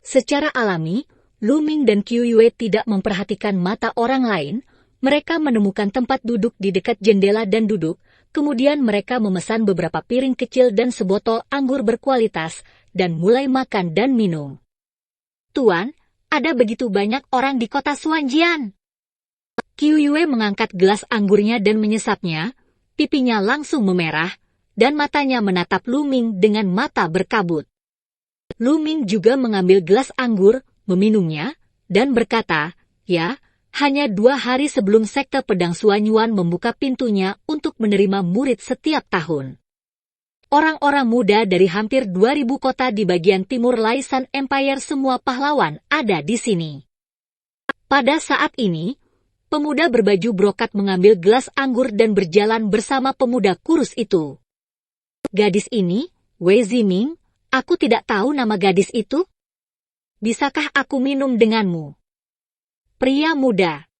[SPEAKER 1] Secara alami, Lu Ming dan Qiu Yue tidak memperhatikan mata orang lain. Mereka menemukan tempat duduk di dekat jendela dan duduk, kemudian mereka memesan beberapa piring kecil dan sebotol anggur berkualitas, dan mulai makan dan minum. Tuan, ada begitu banyak orang di kota Suanjian. Qiu Yue mengangkat gelas anggurnya dan menyesapnya, pipinya langsung memerah, dan matanya menatap Lu Ming dengan mata berkabut. Lu Ming juga mengambil gelas anggur, meminumnya, dan berkata, ya, hanya 2 hari sebelum sekte pedang Suanyuan membuka pintunya untuk menerima murid setiap tahun. Orang-orang muda dari hampir 2.000 kota di bagian timur Laisan Empire, semua pahlawan ada di sini. Pada saat ini, Pemuda berbaju brokat mengambil gelas anggur dan berjalan bersama pemuda kurus itu. Gadis ini, Wei Ziming, aku tidak tahu nama gadis itu. Bisakah aku minum denganmu? Pria muda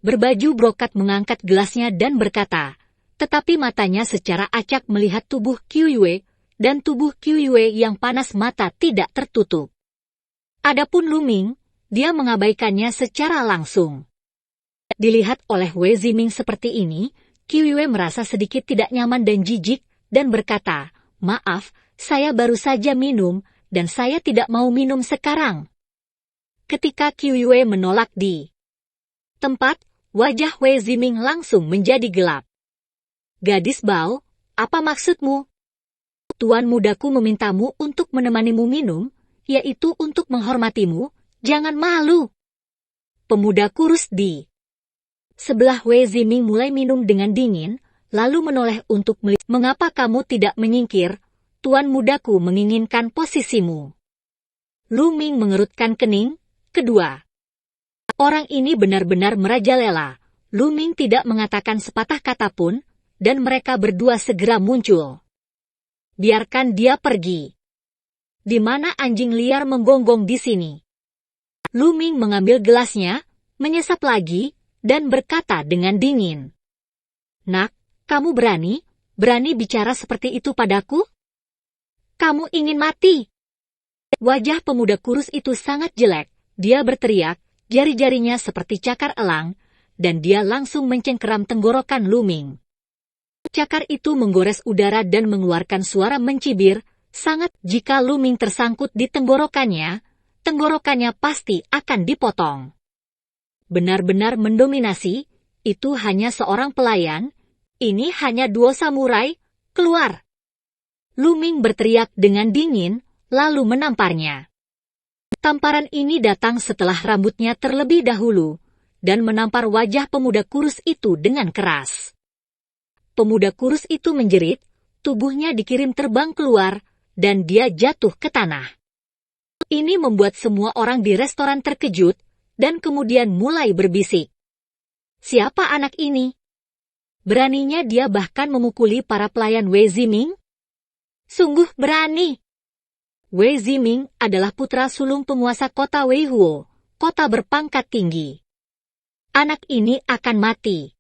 [SPEAKER 1] berbaju brokat mengangkat gelasnya dan berkata, tetapi matanya secara acak melihat tubuh Qiu Yue, dan tubuh Qiu Yue yang panas mata tidak tertutup. Adapun Lu Ming, dia mengabaikannya secara langsung. Dilihat oleh Wei Ziming seperti ini, Qiu Yue merasa sedikit tidak nyaman dan jijik, dan berkata, maaf, saya baru saja minum, dan saya tidak mau minum sekarang. Ketika Qiu Yue menolak di tempat, wajah Wei Ziming langsung menjadi gelap. Gadis Bao, apa maksudmu? Tuan mudaku memintamu untuk menemanimu minum, yaitu untuk menghormatimu, jangan malu. Pemuda kurus di sebelah Wei Ziming mulai minum dengan dingin, lalu menoleh untuk melihat. Mengapa kamu tidak menyingkir? Tuan mudaku menginginkan posisimu. Lu Ming mengerutkan kening. Kedua orang ini benar-benar merajalela. Lu Ming tidak mengatakan sepatah kata pun, dan mereka berdua segera muncul. Biarkan dia pergi. Di mana anjing liar menggonggong di sini? Lu Ming mengambil gelasnya, menyesap lagi, dan berkata dengan dingin. Nak, kamu berani bicara seperti itu padaku? Kamu ingin mati? Wajah pemuda kurus itu sangat jelek, dia berteriak, jari-jarinya seperti cakar elang, dan dia langsung mencengkeram tenggorokan Lu Ming. Cakar itu menggores udara dan mengeluarkan suara mencibir, sangat jika Lu Ming tersangkut di tenggorokannya pasti akan dipotong. Benar-benar mendominasi, itu hanya seorang pelayan, ini hanya 2 samurai, keluar. Lu Ming berteriak dengan dingin, lalu menamparnya. Tamparan ini datang setelah rambutnya terlebih dahulu, dan menampar wajah pemuda kurus itu dengan keras. Pemuda kurus itu menjerit, tubuhnya dikirim terbang keluar, dan dia jatuh ke tanah. Ini membuat semua orang di restoran terkejut, dan kemudian mulai berbisik. Siapa anak ini? Beraninya dia bahkan memukuli para pelayan Wei Ziming? Sungguh berani. Wei Ziming adalah putra sulung penguasa kota Wei Huo, kota berpangkat tinggi. Anak ini akan mati.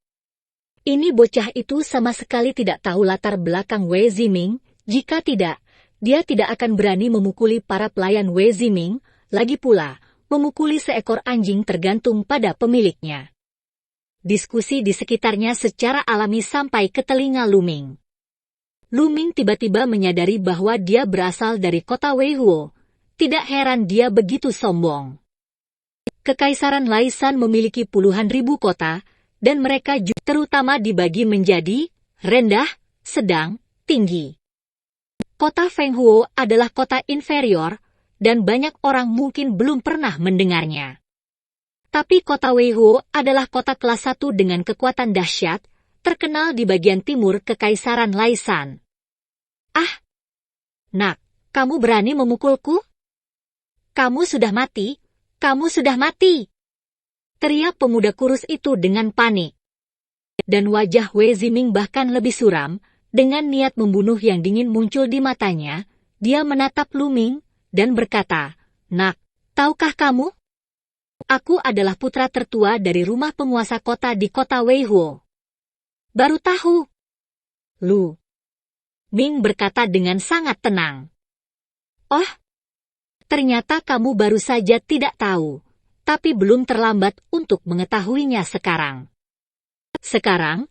[SPEAKER 1] Ini bocah itu sama sekali tidak tahu latar belakang Wei Ziming, jika tidak, dia tidak akan berani memukuli para pelayan Wei Ziming, lagi pula, memukuli seekor anjing tergantung pada pemiliknya. Diskusi di sekitarnya secara alami sampai ke telinga Lu Ming. Lu Ming tiba-tiba menyadari bahwa dia berasal dari kota Wei Huo. Tidak heran dia begitu sombong. Kekaisaran Laisan memiliki puluhan ribu kota, dan mereka juga terutama dibagi menjadi rendah, sedang, tinggi. Kota Feng Huo adalah kota inferior, dan banyak orang mungkin belum pernah mendengarnya. Tapi kota Wei Huo adalah kota kelas 1 dengan kekuatan dahsyat, terkenal di bagian timur Kekaisaran Laisan. Ah! Nak, kamu berani memukulku? Kamu sudah mati! Kamu sudah mati! Teriak pemuda kurus itu dengan panik. Dan wajah Wei Ziming bahkan lebih suram, dengan niat membunuh yang dingin muncul di matanya, dia menatap Lu Ming, dan berkata, Nak, tahukah kamu? Aku adalah putra tertua dari rumah penguasa kota di kota Wei Huo. Baru tahu. Lu Ming berkata dengan sangat tenang. Oh, ternyata kamu baru saja tidak tahu, tapi belum terlambat untuk mengetahuinya sekarang. Sekarang,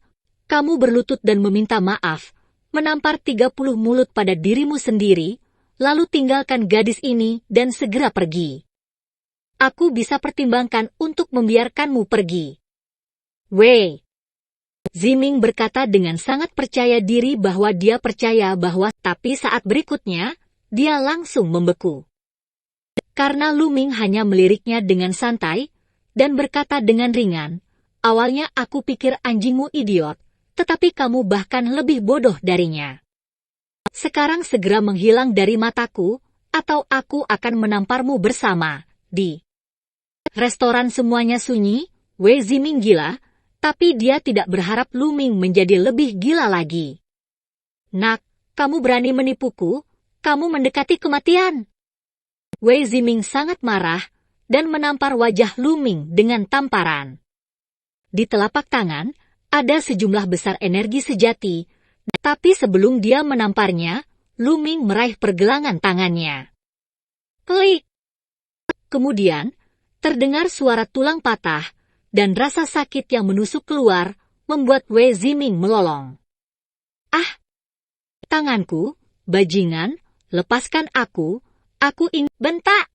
[SPEAKER 1] kamu berlutut dan meminta maaf, menampar 30 mulut pada dirimu sendiri, lalu tinggalkan gadis ini dan segera pergi. Aku bisa pertimbangkan untuk membiarkanmu pergi. Wei Ziming berkata dengan sangat percaya diri bahwa dia percaya bahwa, tapi saat berikutnya, dia langsung membeku. Karena Lu Ming hanya meliriknya dengan santai, dan berkata dengan ringan, awalnya aku pikir anjingmu idiot, tetapi kamu bahkan lebih bodoh darinya. Sekarang segera menghilang dari mataku, atau aku akan menamparmu bersama. Di restoran semuanya sunyi, Wei Ziming gila, tapi dia tidak berharap Lu Ming menjadi lebih gila lagi. Nak, kamu berani menipuku? Kamu mendekati kematian. Wei Ziming sangat marah dan menampar wajah Lu Ming dengan tamparan. Di telapak tangan, ada sejumlah besar energi sejati, tapi sebelum dia menamparnya, Lu Ming meraih pergelangan tangannya. Klik! Kemudian, terdengar suara tulang patah, dan rasa sakit yang menusuk keluar, membuat Wei Ziming melolong. Ah! Tanganku, bajingan, lepaskan aku ingin bentak!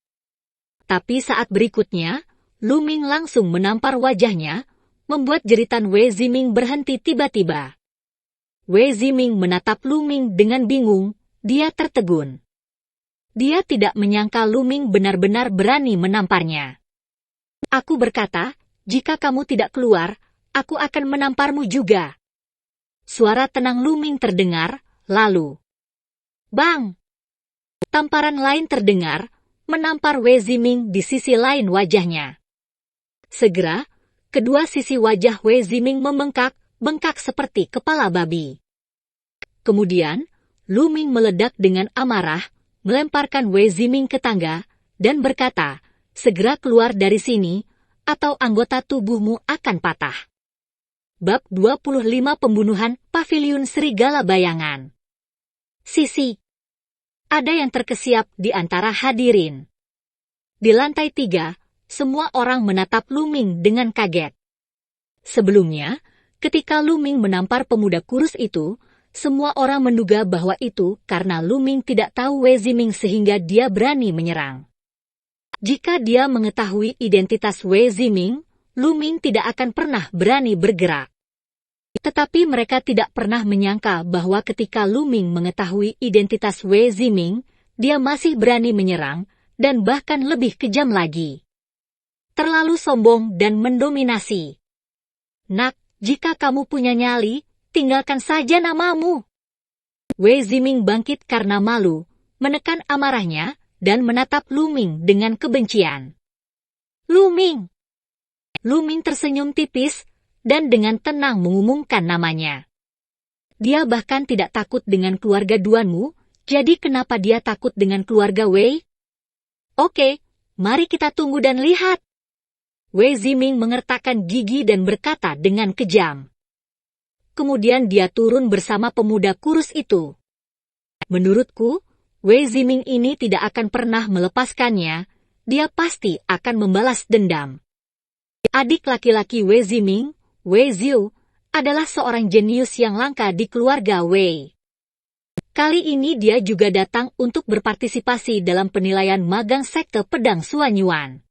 [SPEAKER 1] Tapi saat berikutnya, Lu Ming langsung menampar wajahnya, membuat jeritan Wei Ziming berhenti tiba-tiba. Wei Ziming menatap Lu Ming dengan bingung, dia tertegun. Dia tidak menyangka Lu Ming benar-benar berani menamparnya. Aku berkata, jika kamu tidak keluar, aku akan menamparmu juga. Suara tenang Lu Ming terdengar, lalu bang! Tamparan lain terdengar, menampar Wei Ziming di sisi lain wajahnya. Segera, kedua sisi wajah Wei Ziming membengkak seperti kepala babi. Kemudian, Lu Ming meledak dengan amarah, melemparkan Wei Ziming ke tangga, dan berkata, segera keluar dari sini, atau anggota tubuhmu akan patah. Bab 25 Pembunuhan Paviliun Serigala Bayangan. Sisi. Ada yang terkesiap di antara hadirin. Di lantai 3, semua orang menatap Lu Ming dengan kaget. Sebelumnya, ketika Lu Ming menampar pemuda kurus itu, semua orang menduga bahwa itu karena Lu Ming tidak tahu Wei Ziming sehingga dia berani menyerang. Jika dia mengetahui identitas Wei Ziming, Lu Ming tidak akan pernah berani bergerak. Tetapi mereka tidak pernah menyangka bahwa ketika Lu Ming mengetahui identitas Wei Ziming, dia masih berani menyerang, dan bahkan lebih kejam lagi. Terlalu sombong dan mendominasi. Nak, jika kamu punya nyali, tinggalkan saja namamu. Wei Ziming bangkit karena malu, menekan amarahnya, dan menatap Lu Ming dengan kebencian. Lu Ming! Lu Ming tersenyum tipis, dan dengan tenang mengumumkan namanya. Dia bahkan tidak takut dengan keluarga Duanmu, jadi kenapa dia takut dengan keluarga Wei? Oke, mari kita tunggu dan lihat. Wei Ziming mengertakkan gigi dan berkata dengan kejam. Kemudian dia turun bersama pemuda kurus itu. Menurutku, Wei Ziming ini tidak akan pernah melepaskannya, dia pasti akan membalas dendam. Adik laki-laki Wei Ziming, Wei Ziu, adalah seorang jenius yang langka di keluarga Wei. Kali ini dia juga datang untuk berpartisipasi dalam penilaian magang sekte pedang Suanyuan.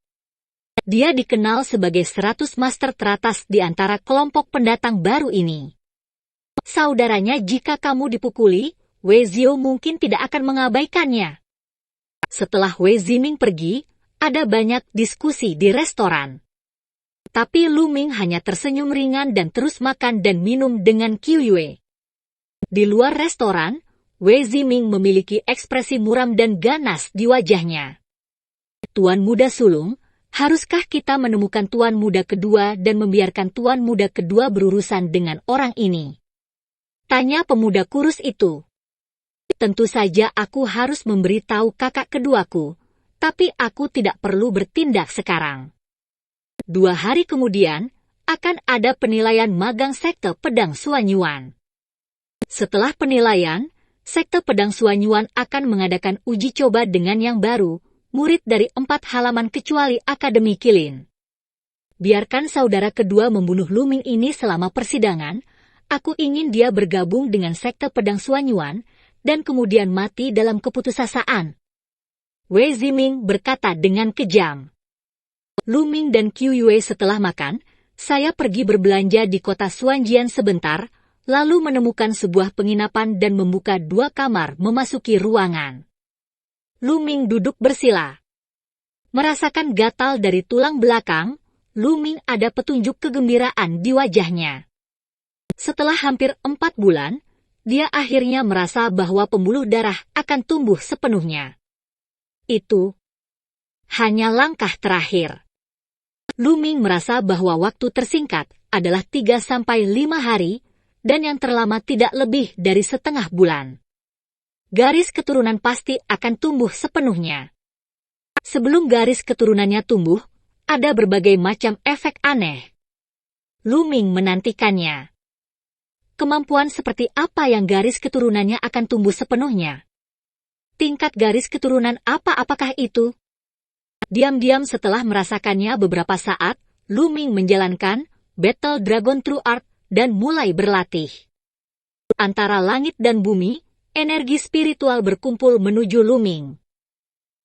[SPEAKER 1] Dia dikenal sebagai 100 master teratas di antara kelompok pendatang baru ini. Saudaranya, jika kamu dipukuli, Wei Ziu mungkin tidak akan mengabaikannya. Setelah Wei Ziming pergi, ada banyak diskusi di restoran. Tapi Lu Ming hanya tersenyum ringan dan terus makan dan minum dengan Qiu Yue. Di luar restoran, Wei Ziming memiliki ekspresi muram dan ganas di wajahnya. Tuan muda sulung, haruskah kita menemukan tuan muda kedua dan membiarkan tuan muda kedua berurusan dengan orang ini? Tanya pemuda kurus itu. Tentu saja aku harus memberitahu kakak keduaku, tapi aku tidak perlu bertindak sekarang. 2 hari kemudian, akan ada penilaian magang sekte pedang Suanyuan. Setelah penilaian, sekte pedang Suanyuan akan mengadakan uji coba dengan yang baru, murid dari 4 halaman kecuali Akademi Kilin. Biarkan saudara kedua membunuh Lu Ming ini selama persidangan, aku ingin dia bergabung dengan sekte pedang Suanyuan, dan kemudian mati dalam keputusasaan. Wei Ziming berkata dengan kejam. Lu Ming dan Qiu Yue setelah makan, saya pergi berbelanja di kota Suanjian sebentar, lalu menemukan sebuah penginapan dan membuka 2 kamar memasuki ruangan. Lu Ming duduk bersila. Merasakan gatal dari tulang belakang, Lu Ming ada petunjuk kegembiraan di wajahnya. Setelah hampir 4 bulan, dia akhirnya merasa bahwa pembuluh darah akan tumbuh sepenuhnya. Itu hanya langkah terakhir. Lu Ming merasa bahwa waktu tersingkat adalah 3-5 hari, dan yang terlama tidak lebih dari setengah bulan. Garis keturunan pasti akan tumbuh sepenuhnya. Sebelum garis keturunannya tumbuh, ada berbagai macam efek aneh. Lu Ming menantikannya. Kemampuan seperti apa yang garis keturunannya akan tumbuh sepenuhnya? Tingkat garis keturunan apakah itu? Diam-diam setelah merasakannya beberapa saat, Lu Ming menjalankan Battle Dragon True Art dan mulai berlatih. Antara langit dan bumi, energi spiritual berkumpul menuju Lu Ming.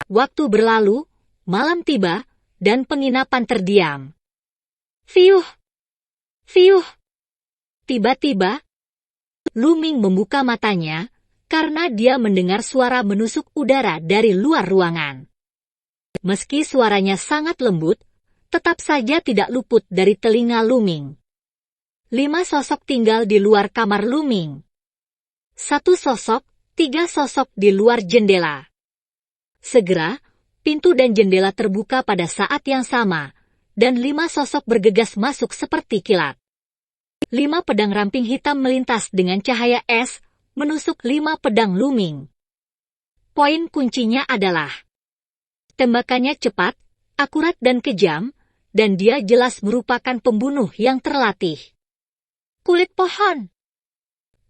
[SPEAKER 1] Waktu berlalu, malam tiba, dan penginapan terdiam. Fiuh! Fiuh! Tiba-tiba, Lu Ming membuka matanya, karena dia mendengar suara menusuk udara dari luar ruangan. Meski suaranya sangat lembut, tetap saja tidak luput dari telinga Lu Ming. 5 sosok tinggal di luar kamar Lu Ming. 1 sosok, 3 sosok di luar jendela. Segera, pintu dan jendela terbuka pada saat yang sama, dan 5 sosok bergegas masuk seperti kilat. 5 pedang ramping hitam melintas dengan cahaya es, menusuk 5 pedang Lu Ming. Poin kuncinya adalah tembakannya cepat, akurat dan kejam, dan dia jelas merupakan pembunuh yang terlatih. Kulit pohon.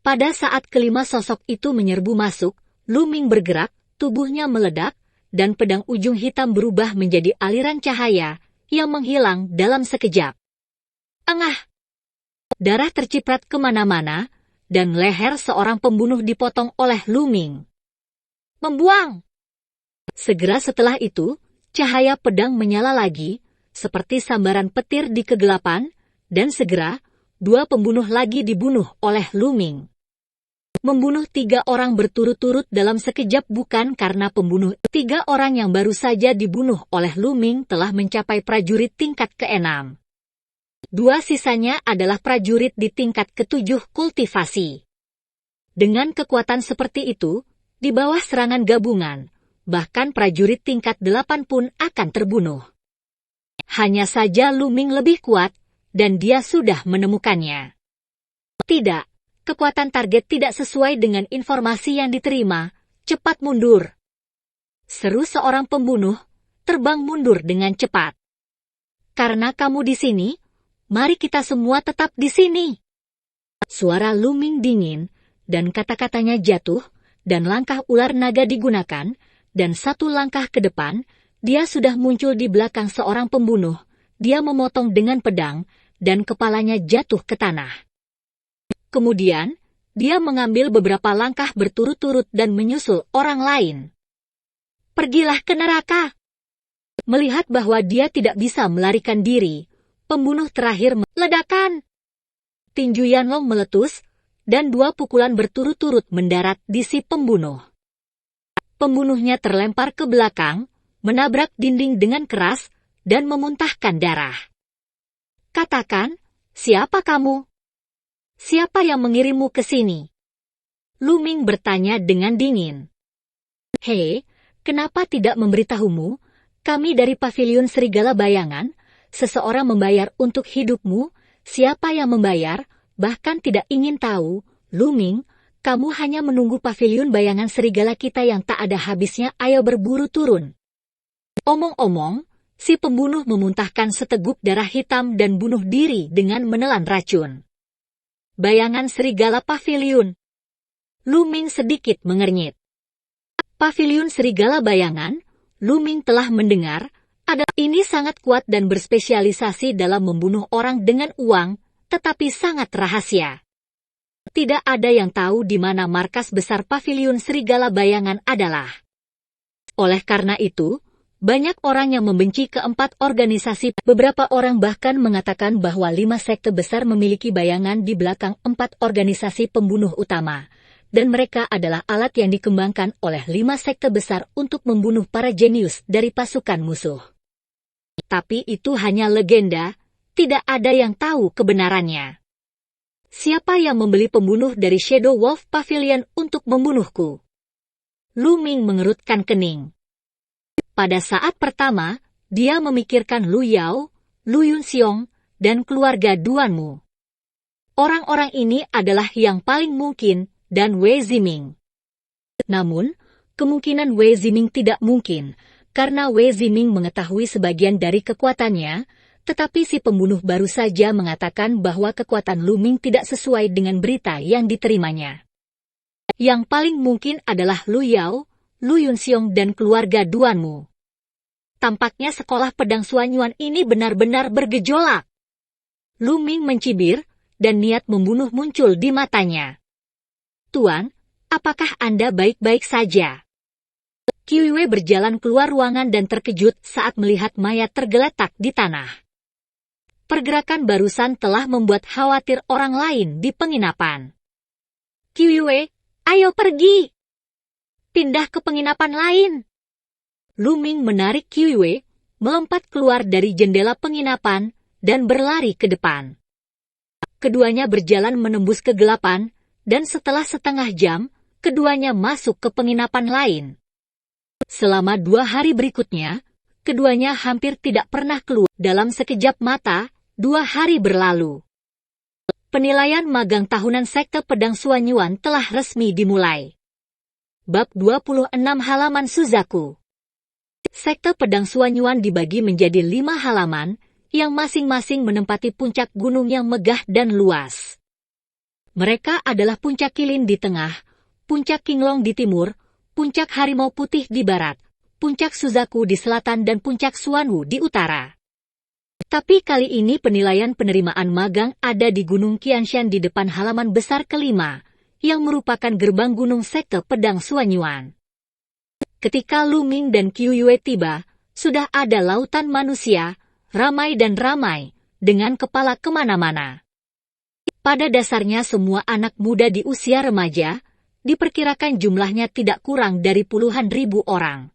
[SPEAKER 1] Pada saat kelima sosok itu menyerbu masuk, Lu Ming bergerak, tubuhnya meledak, dan pedang ujung hitam berubah menjadi aliran cahaya yang menghilang dalam sekejap. Engah! Darah terciprat kemana-mana, dan leher seorang pembunuh dipotong oleh Lu Ming. Membuang! Segera setelah itu, cahaya pedang menyala lagi, seperti sambaran petir di kegelapan, dan segera, 2 pembunuh lagi dibunuh oleh Lu Ming. Membunuh 3 orang berturut-turut dalam sekejap bukan karena pembunuh 3 orang yang baru saja dibunuh oleh Lu Ming telah mencapai prajurit tingkat ke-6. 2 sisanya adalah prajurit di tingkat ke-7 kultivasi. Dengan kekuatan seperti itu, di bawah serangan gabungan, bahkan prajurit tingkat 8 pun akan terbunuh. Hanya saja Lu Ming lebih kuat, dan dia sudah menemukannya. Tidak, kekuatan target tidak sesuai dengan informasi yang diterima, cepat mundur. Seru seorang pembunuh, terbang mundur dengan cepat. Karena kamu di sini, mari kita semua tetap di sini. Suara Lu Ming dingin, dan kata-katanya jatuh, dan langkah ular naga digunakan, dan 1 langkah ke depan, dia sudah muncul di belakang seorang pembunuh. Dia memotong dengan pedang, dan kepalanya jatuh ke tanah. Kemudian, dia mengambil beberapa langkah berturut-turut dan menyusul orang lain. Pergilah ke neraka! Melihat bahwa dia tidak bisa melarikan diri, pembunuh terakhir meledakan. Tinju Yanlong meletus, dan 2 pukulan berturut-turut mendarat di si pembunuh. Pembunuhnya terlempar ke belakang, menabrak dinding dengan keras, dan memuntahkan darah. Katakan, siapa kamu? Siapa yang mengirimmu ke sini? Lu Ming bertanya dengan dingin. Hei, kenapa tidak memberitahumu? Kami dari Paviliun Serigala Bayangan, seseorang membayar untuk hidupmu, siapa yang membayar, bahkan tidak ingin tahu, Lu Ming. Kamu hanya menunggu paviliun bayangan serigala kita yang tak ada habisnya, ayo berburu turun. Omong-omong, si pembunuh memuntahkan seteguk darah hitam dan bunuh diri dengan menelan racun. Bayangan serigala paviliun. Lu Ming sedikit mengernyit. Paviliun serigala bayangan, Lu Ming telah mendengar, ini sangat kuat dan berspesialisasi dalam membunuh orang dengan uang, tetapi sangat rahasia. Tidak ada yang tahu di mana markas besar Paviliun Serigala Bayangan adalah. Oleh karena itu, banyak orang yang membenci keempat organisasi. Beberapa orang bahkan mengatakan bahwa 5 sekte besar memiliki bayangan di belakang 4 organisasi pembunuh utama, dan mereka adalah alat yang dikembangkan oleh 5 sekte besar untuk membunuh para jenius dari pasukan musuh. Tapi itu hanya legenda, tidak ada yang tahu kebenarannya. Siapa yang membeli pembunuh dari Shadow Wolf Pavilion untuk membunuhku? Lu Ming mengerutkan kening. Pada saat pertama, dia memikirkan Lu Yao, Lu Yunxiong, dan keluarga Duanmu. Orang-orang ini adalah yang paling mungkin, dan Wei Ziming. Namun, kemungkinan Wei Ziming tidak mungkin, karena Wei Ziming mengetahui sebagian dari kekuatannya, tetapi si pembunuh baru saja mengatakan bahwa kekuatan Lu Ming tidak sesuai dengan berita yang diterimanya. Yang paling mungkin adalah Lu Yao, Lu Yunxiong dan keluarga Duanmu. Tampaknya sekolah pedang Suanyuan ini benar-benar bergejolak. Lu Ming mencibir, dan niat membunuh muncul di matanya. Tuan, apakah Anda baik-baik saja? Qiu Yue berjalan keluar ruangan dan terkejut saat melihat mayat tergeletak di tanah. Pergerakan barusan telah membuat khawatir orang lain di penginapan. Qiu Yue, ayo pergi! Pindah ke penginapan lain! Lu Ming menarik Qiu Yue, melompat keluar dari jendela penginapan, dan berlari ke depan. Keduanya berjalan menembus kegelapan, dan setelah setengah jam, keduanya masuk ke penginapan lain. Selama 2 hari berikutnya, keduanya hampir tidak pernah keluar. Dalam sekejap mata, 2 hari berlalu. Penilaian magang tahunan Sekte Pedang Suanyuan telah resmi dimulai. Bab 26 halaman Suzaku. Sekte Pedang Suanyuan dibagi menjadi 5 halaman, yang masing-masing menempati puncak gunung yang megah dan luas. Mereka adalah Puncak Kilin di tengah, Puncak Qinglong di timur, Puncak Harimau Putih di barat, Puncak Suzaku di selatan dan Puncak Suanwu di utara. Tapi kali ini penilaian penerimaan magang ada di Gunung Qianshan di depan halaman besar kelima, yang merupakan gerbang gunung Sekte Pedang Suanyuan. Ketika Lu Ming dan Qiu Yue tiba, sudah ada lautan manusia, ramai dan ramai, dengan kepala kemana-mana. Pada dasarnya semua anak muda di usia remaja, diperkirakan jumlahnya tidak kurang dari puluhan ribu orang.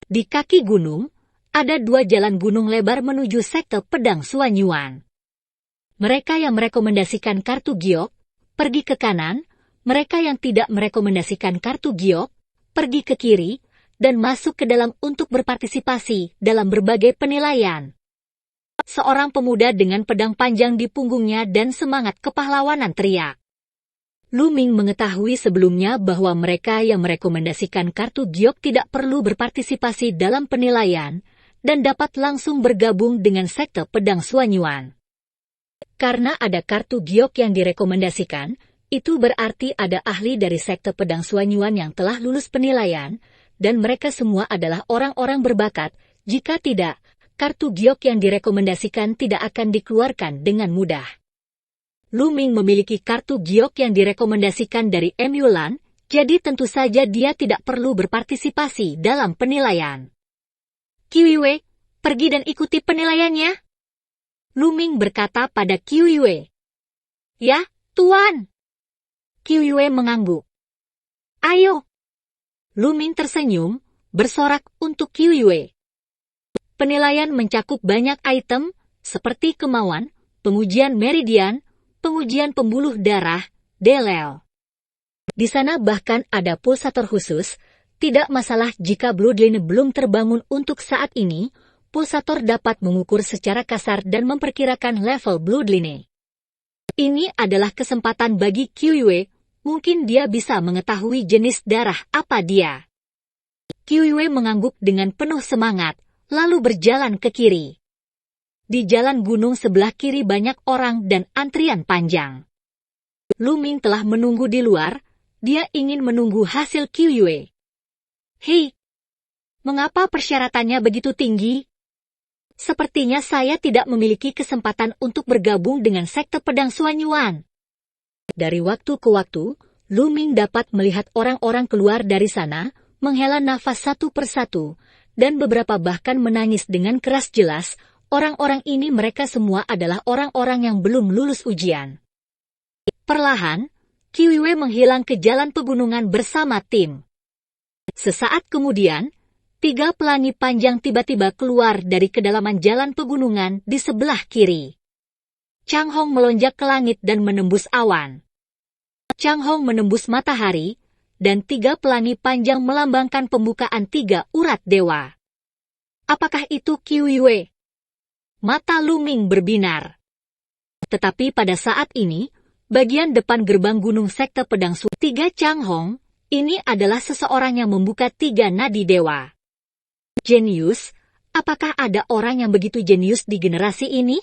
[SPEAKER 1] Di kaki gunung, ada 2 jalan gunung lebar menuju Sekte Pedang Suanyuan. Mereka yang merekomendasikan kartu giok, pergi ke kanan, mereka yang tidak merekomendasikan kartu giok, pergi ke kiri, dan masuk ke dalam untuk berpartisipasi dalam berbagai penilaian. Seorang pemuda dengan pedang panjang di punggungnya dan semangat kepahlawanan teriak. Lu Ming mengetahui sebelumnya bahwa mereka yang merekomendasikan kartu giok tidak perlu berpartisipasi dalam penilaian, dan dapat langsung bergabung dengan Sekte Pedang Suanyuan. Karena ada kartu giok yang direkomendasikan, itu berarti ada ahli dari Sekte Pedang Suanyuan yang telah lulus penilaian, dan mereka semua adalah orang-orang berbakat. Jika tidak, kartu giok yang direkomendasikan tidak akan dikeluarkan dengan mudah. Lu Ming memiliki kartu giok yang direkomendasikan dari M. Yulan, jadi tentu saja dia tidak perlu berpartisipasi dalam penilaian. Qiu Yue, pergi dan ikuti penilaiannya. Lu Ming berkata pada Qiu Yue. Ya, Tuan. Qiu Yue mengangguk. Ayo. Lu Ming tersenyum, bersorak untuk Qiu Yue. Penilaian mencakup banyak item, seperti kemauan, pengujian meridian, pengujian pembuluh darah, delel. Di sana bahkan ada pulsator khusus, tidak masalah jika bloodline belum terbangun untuk saat ini, pulsator dapat mengukur secara kasar dan memperkirakan level bloodline. Ini adalah kesempatan bagi Qiu Yue. Mungkin dia bisa mengetahui jenis darah apa dia. Qiu Yue mengangguk dengan penuh semangat, lalu berjalan ke kiri. Di jalan gunung sebelah kiri banyak orang dan antrian panjang. Lu Ming telah menunggu di luar, dia ingin menunggu hasil Qiu Yue. Hei, mengapa persyaratannya begitu tinggi? Sepertinya saya tidak memiliki kesempatan untuk bergabung dengan Sekte Pedang Suanyuan. Dari waktu ke waktu, Lu Ming dapat melihat orang-orang keluar dari sana, menghela nafas satu persatu, dan beberapa bahkan menangis dengan keras jelas. Orang-orang ini mereka semua adalah orang-orang yang belum lulus ujian. Perlahan, Qiu Yue menghilang ke jalan pegunungan bersama tim. Sesaat kemudian, 3 pelangi panjang tiba-tiba keluar dari kedalaman jalan pegunungan di sebelah kiri. Chang Hong melonjak ke langit dan menembus awan. Chang Hong menembus matahari, dan 3 pelangi panjang melambangkan pembukaan 3 urat dewa. Apakah itu Qiu Yue? Mata Lu Ming berbinar. Tetapi pada saat ini, bagian depan gerbang gunung sekte pedang Su 3 Chang Hong, ini adalah seseorang yang membuka 3 nadi dewa. Jenius, apakah ada orang yang begitu jenius di generasi ini?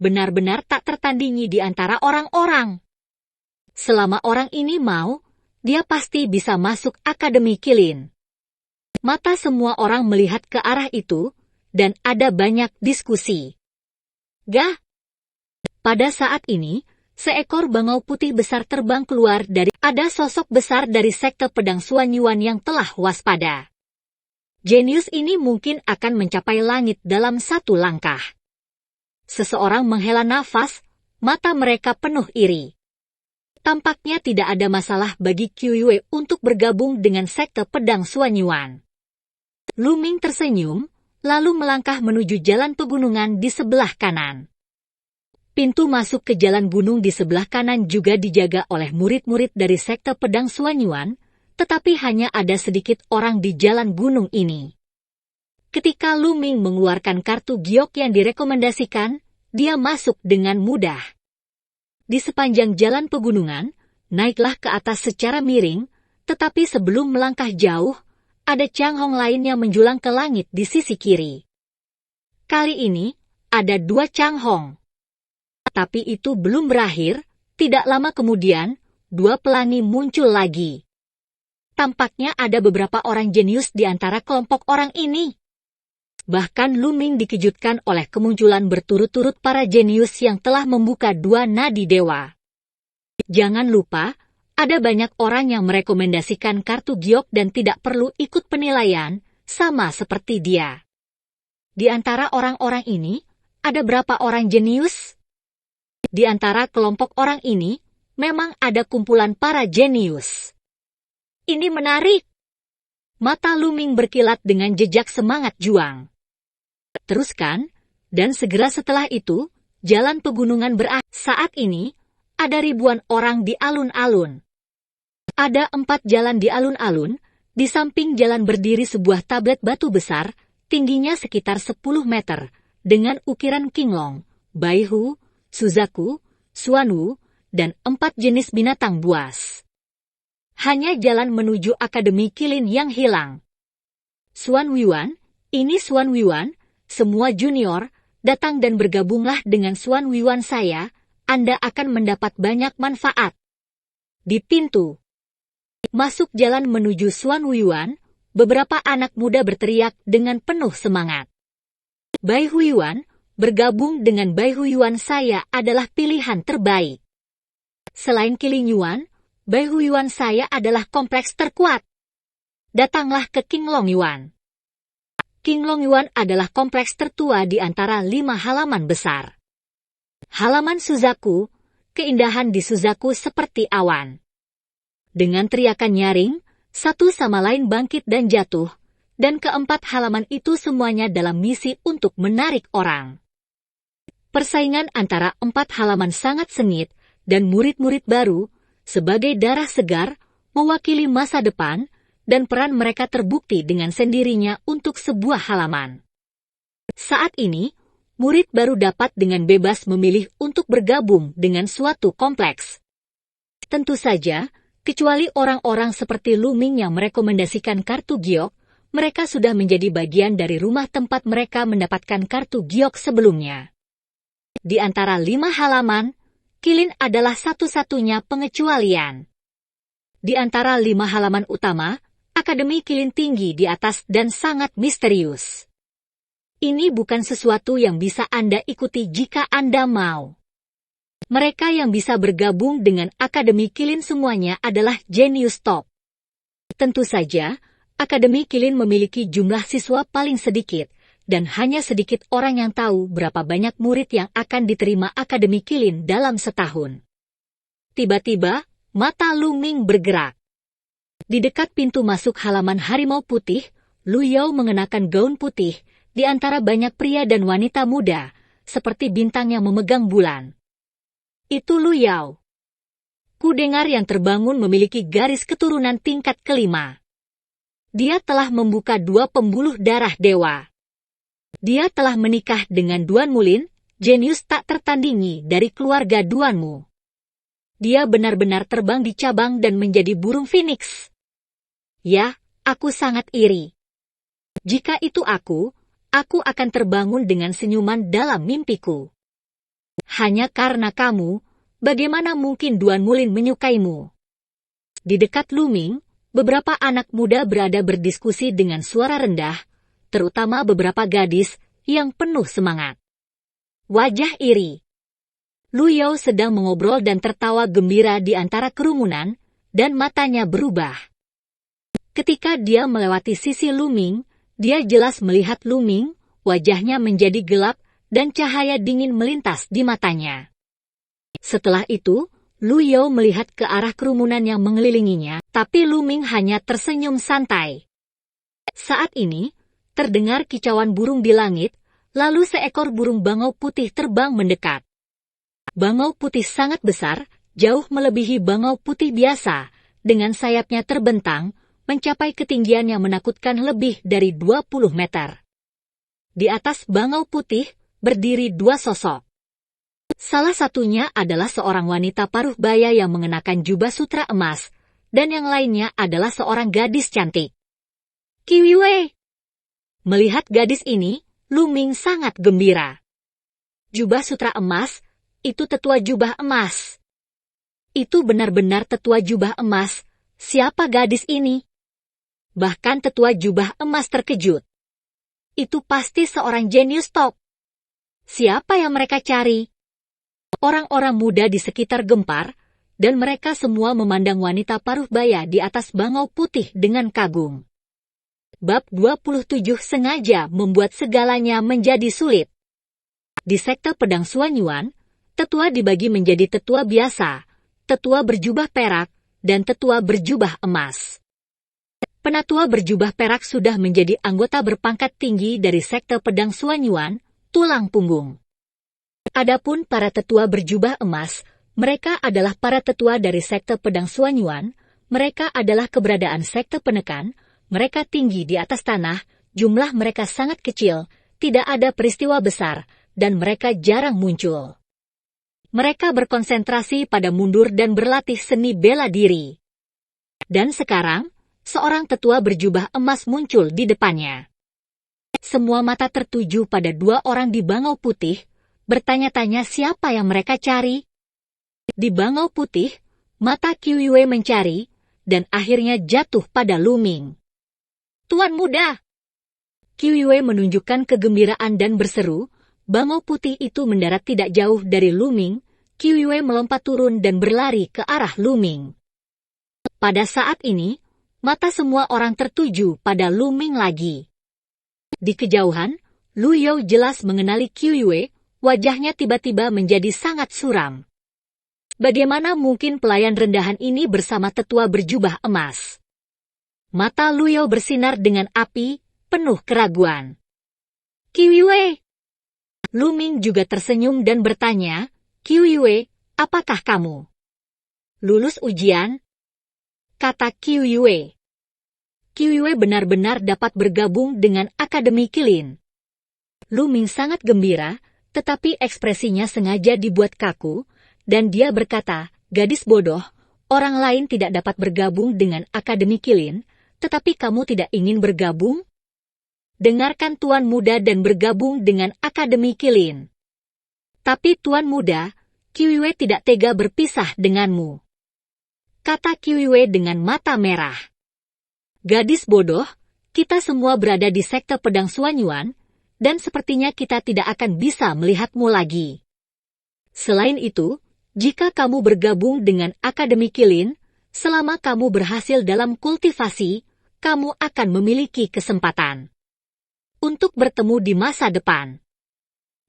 [SPEAKER 1] Benar-benar tak tertandingi di antara orang-orang. Selama orang ini mau, dia pasti bisa masuk Akademi Qilin. Mata semua orang melihat ke arah itu, dan ada banyak diskusi. Gah! Pada saat ini, seekor bangau putih besar terbang keluar dari ada sosok besar dari sekte pedang Xuan Yuan yang telah waspada. Jenius ini mungkin akan mencapai langit dalam 1 langkah. Seseorang menghela nafas, mata mereka penuh iri. Tampaknya tidak ada masalah bagi Qiu Yue untuk bergabung dengan sekte pedang Xuan Yuan. Lu Ming tersenyum, lalu melangkah menuju jalan pegunungan di sebelah kanan. Pintu masuk ke jalan gunung di sebelah kanan juga dijaga oleh murid-murid dari sekte pedang Xuan Yuan, tetapi hanya ada sedikit orang di jalan gunung ini. Ketika Lu Ming mengeluarkan kartu giok yang direkomendasikan, dia masuk dengan mudah. Di sepanjang jalan pegunungan, naiklah ke atas secara miring, tetapi sebelum melangkah jauh, ada Chang Hong lain yang menjulang ke langit di sisi kiri. Kali ini, ada 2 Chang Hong. Tapi itu belum berakhir, tidak lama kemudian, 2 pelangi muncul lagi. Tampaknya ada beberapa orang jenius di antara kelompok orang ini. Bahkan Lu Ming dikejutkan oleh kemunculan berturut-turut para jenius yang telah membuka 2 nadi dewa. Jangan lupa, ada banyak orang yang merekomendasikan kartu giok dan tidak perlu ikut penilaian, sama seperti dia. Di antara orang-orang ini, ada berapa orang jenius? Di antara kelompok orang ini, memang ada kumpulan para jenius. Ini menarik. Mata Lu Ming berkilat dengan jejak semangat juang. Teruskan, dan segera setelah itu, jalan pegunungan berakhir. Saat ini, ada ribuan orang di alun-alun. Ada 4 jalan di alun-alun, di samping jalan berdiri sebuah tablet batu besar, tingginya sekitar 10 meter, dengan ukiran Qinglong, Baihu, Suzaku, Xuanwu, dan 4 jenis binatang buas. Hanya jalan menuju Akademi Qilin yang hilang. Xuan Yuan, ini Xuan Yuan, semua junior, datang dan bergabunglah dengan Xuan Yuan saya, Anda akan mendapat banyak manfaat. Di pintu masuk jalan menuju Xuan Yuan, beberapa anak muda berteriak dengan penuh semangat. Bai Huyuan, bergabung dengan Bai Huyuan saya adalah pilihan terbaik. Selain Qilin Yuan, Bai Huyuan saya adalah kompleks terkuat. Datanglah ke Qinglong Yuan. Qinglong Yuan adalah kompleks tertua di antara 5 halaman besar. Halaman Suzaku, keindahan di Suzaku seperti awan. Dengan teriakan nyaring, satu sama lain bangkit dan jatuh, dan keempat halaman itu semuanya dalam misi untuk menarik orang. Persaingan antara 4 halaman sangat sengit, dan murid-murid baru, sebagai darah segar, mewakili masa depan, dan peran mereka terbukti dengan sendirinya untuk sebuah halaman. Saat ini, murid baru dapat dengan bebas memilih untuk bergabung dengan suatu kompleks. Tentu saja, kecuali orang-orang seperti Lu Ming yang merekomendasikan kartu giok, mereka sudah menjadi bagian dari rumah tempat mereka mendapatkan kartu giok sebelumnya. Di antara 5 halaman, Qilin adalah satu-satunya pengecualian. Di antara 5 halaman utama, Akademi Qilin tinggi di atas dan sangat misterius. Ini bukan sesuatu yang bisa Anda ikuti jika Anda mau. Mereka yang bisa bergabung dengan Akademi Qilin semuanya adalah jenius top. Tentu saja, Akademi Qilin memiliki jumlah siswa paling sedikit, dan hanya sedikit orang yang tahu berapa banyak murid yang akan diterima Akademi Qilin dalam setahun. Tiba-tiba, mata Lu Ming bergerak. Di dekat pintu masuk halaman Harimau Putih, Lu Yao mengenakan gaun putih, di antara banyak pria dan wanita muda, seperti bintang yang memegang bulan. Itu Lu Yao. Kudengar yang terbangun memiliki garis keturunan tingkat kelima. Dia telah membuka 2 pembuluh darah dewa. Dia telah menikah dengan Duan Mulin, jenius tak tertandingi dari keluarga Duanmu. Dia benar-benar terbang di cabang dan menjadi burung phoenix. Ya, aku sangat iri. Jika itu aku akan terbangun dengan senyuman dalam mimpiku. Hanya karena kamu, bagaimana mungkin Duan Mulin menyukaimu? Di dekat Luming, beberapa anak muda berada berdiskusi dengan suara rendah, terutama beberapa gadis yang penuh semangat. Wajah iri. Lu Yao sedang mengobrol dan tertawa gembira di antara kerumunan, dan matanya berubah. Ketika dia melewati sisi Luming, dia jelas melihat Luming, wajahnya menjadi gelap, dan cahaya dingin melintas di matanya. Setelah itu, Lu Yao melihat ke arah kerumunan yang mengelilinginya, tapi Luming hanya tersenyum santai. Saat ini, terdengar kicauan burung di langit, lalu seekor burung bangau putih terbang mendekat. Bangau putih sangat besar, jauh melebihi bangau putih biasa, dengan sayapnya terbentang, mencapai ketinggian yang menakutkan lebih dari 20 meter. Di atas bangau putih, berdiri dua sosok. Salah satunya adalah seorang wanita paruh baya yang mengenakan jubah sutra emas, dan yang lainnya adalah seorang gadis cantik. Qiu Wei. Melihat gadis ini, Luming sangat gembira. Jubah sutra emas, itu tetua jubah emas. Itu benar-benar tetua jubah emas. Siapa gadis ini? Bahkan tetua jubah emas terkejut. Itu pasti seorang jenius top. Siapa yang mereka cari? Orang-orang muda di sekitar gempar, dan mereka semua memandang wanita paruh baya di atas bangau putih dengan kagum. Bab 27 sengaja membuat segalanya menjadi sulit. Di sekte pedang Suanyuan, tetua dibagi menjadi tetua biasa, tetua berjubah perak, dan tetua berjubah emas. Penatua berjubah perak sudah menjadi anggota berpangkat tinggi dari sekte pedang Suanyuan, tulang punggung. Adapun para tetua berjubah emas, mereka adalah para tetua dari sekte pedang Suanyuan, mereka adalah keberadaan sekte penekan, mereka tinggi di atas tanah, jumlah mereka sangat kecil, tidak ada peristiwa besar, dan mereka jarang muncul. Mereka berkonsentrasi pada mundur dan berlatih seni bela diri. Dan sekarang, seorang tetua berjubah emas muncul di depannya. Semua mata tertuju pada dua orang di bangau putih, bertanya-tanya siapa yang mereka cari. Di bangau putih, mata Qiu Yue mencari, dan akhirnya jatuh pada Luming. Tuan muda! Qiu Yue menunjukkan kegembiraan dan berseru, bangau putih itu mendarat tidak jauh dari Luming, Qiu Yue melompat turun dan berlari ke arah Luming. Pada saat ini, mata semua orang tertuju pada Luming lagi. Di kejauhan, Lu Yao jelas mengenali Qiu Yue, wajahnya tiba-tiba menjadi sangat suram. Bagaimana mungkin pelayan rendahan ini bersama tetua berjubah emas? Mata Lu Yao bersinar dengan api, penuh keraguan. Qiu Yue! Luming juga tersenyum dan bertanya, Qiu Yue, apakah kamu lulus ujian? Kata Qiu Yue. Qiu Yue benar-benar dapat bergabung dengan Akademi Qilin. Luming sangat gembira, tetapi ekspresinya sengaja dibuat kaku, dan dia berkata, gadis bodoh, orang lain tidak dapat bergabung dengan Akademi Qilin, tetapi kamu tidak ingin bergabung? Dengarkan Tuan Muda dan bergabung dengan Akademi Qilin. Tapi Tuan Muda, Qiu Yue tidak tega berpisah denganmu. Kata Qiu Yue dengan mata merah. Gadis bodoh, kita semua berada di sekte pedang Suanyuan, dan sepertinya kita tidak akan bisa melihatmu lagi. Selain itu, jika kamu bergabung dengan Akademi Qilin, selama kamu berhasil dalam kultivasi, kamu akan memiliki kesempatan untuk bertemu di masa depan.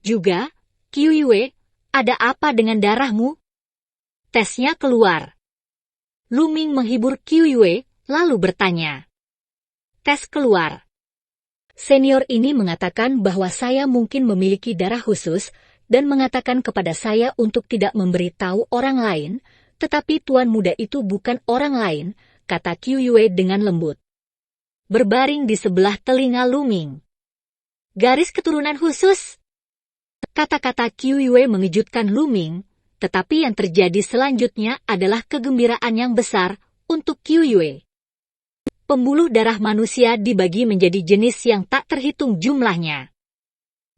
[SPEAKER 1] Juga, Qiu Yue, ada apa dengan darahmu? Tesnya keluar. Luming menghibur Qiu Yue, lalu bertanya. Tes keluar. Senior ini mengatakan bahwa saya mungkin memiliki darah khusus, dan mengatakan kepada saya untuk tidak memberitahu orang lain, tetapi Tuan Muda itu bukan orang lain, kata Qiu Yue dengan lembut. Berbaring di sebelah telinga Luming. Garis keturunan khusus. Kata-kata Qiuyue mengejutkan Lu Ming, tetapi yang terjadi selanjutnya adalah kegembiraan yang besar untuk Qiuyue. Pembuluh darah manusia dibagi menjadi jenis yang tak terhitung jumlahnya.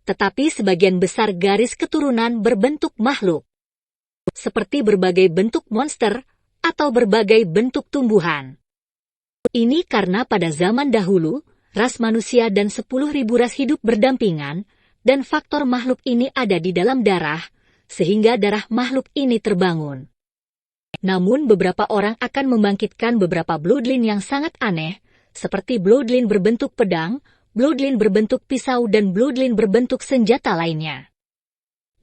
[SPEAKER 1] Tetapi sebagian besar garis keturunan berbentuk makhluk, seperti berbagai bentuk monster atau berbagai bentuk tumbuhan. Ini karena pada zaman dahulu, ras manusia dan 10.000 ras hidup berdampingan, dan faktor makhluk ini ada di dalam darah, sehingga darah makhluk ini terbangun. Namun beberapa orang akan membangkitkan beberapa bloodline yang sangat aneh, seperti bloodline berbentuk pedang, bloodline berbentuk pisau dan bloodline berbentuk senjata lainnya.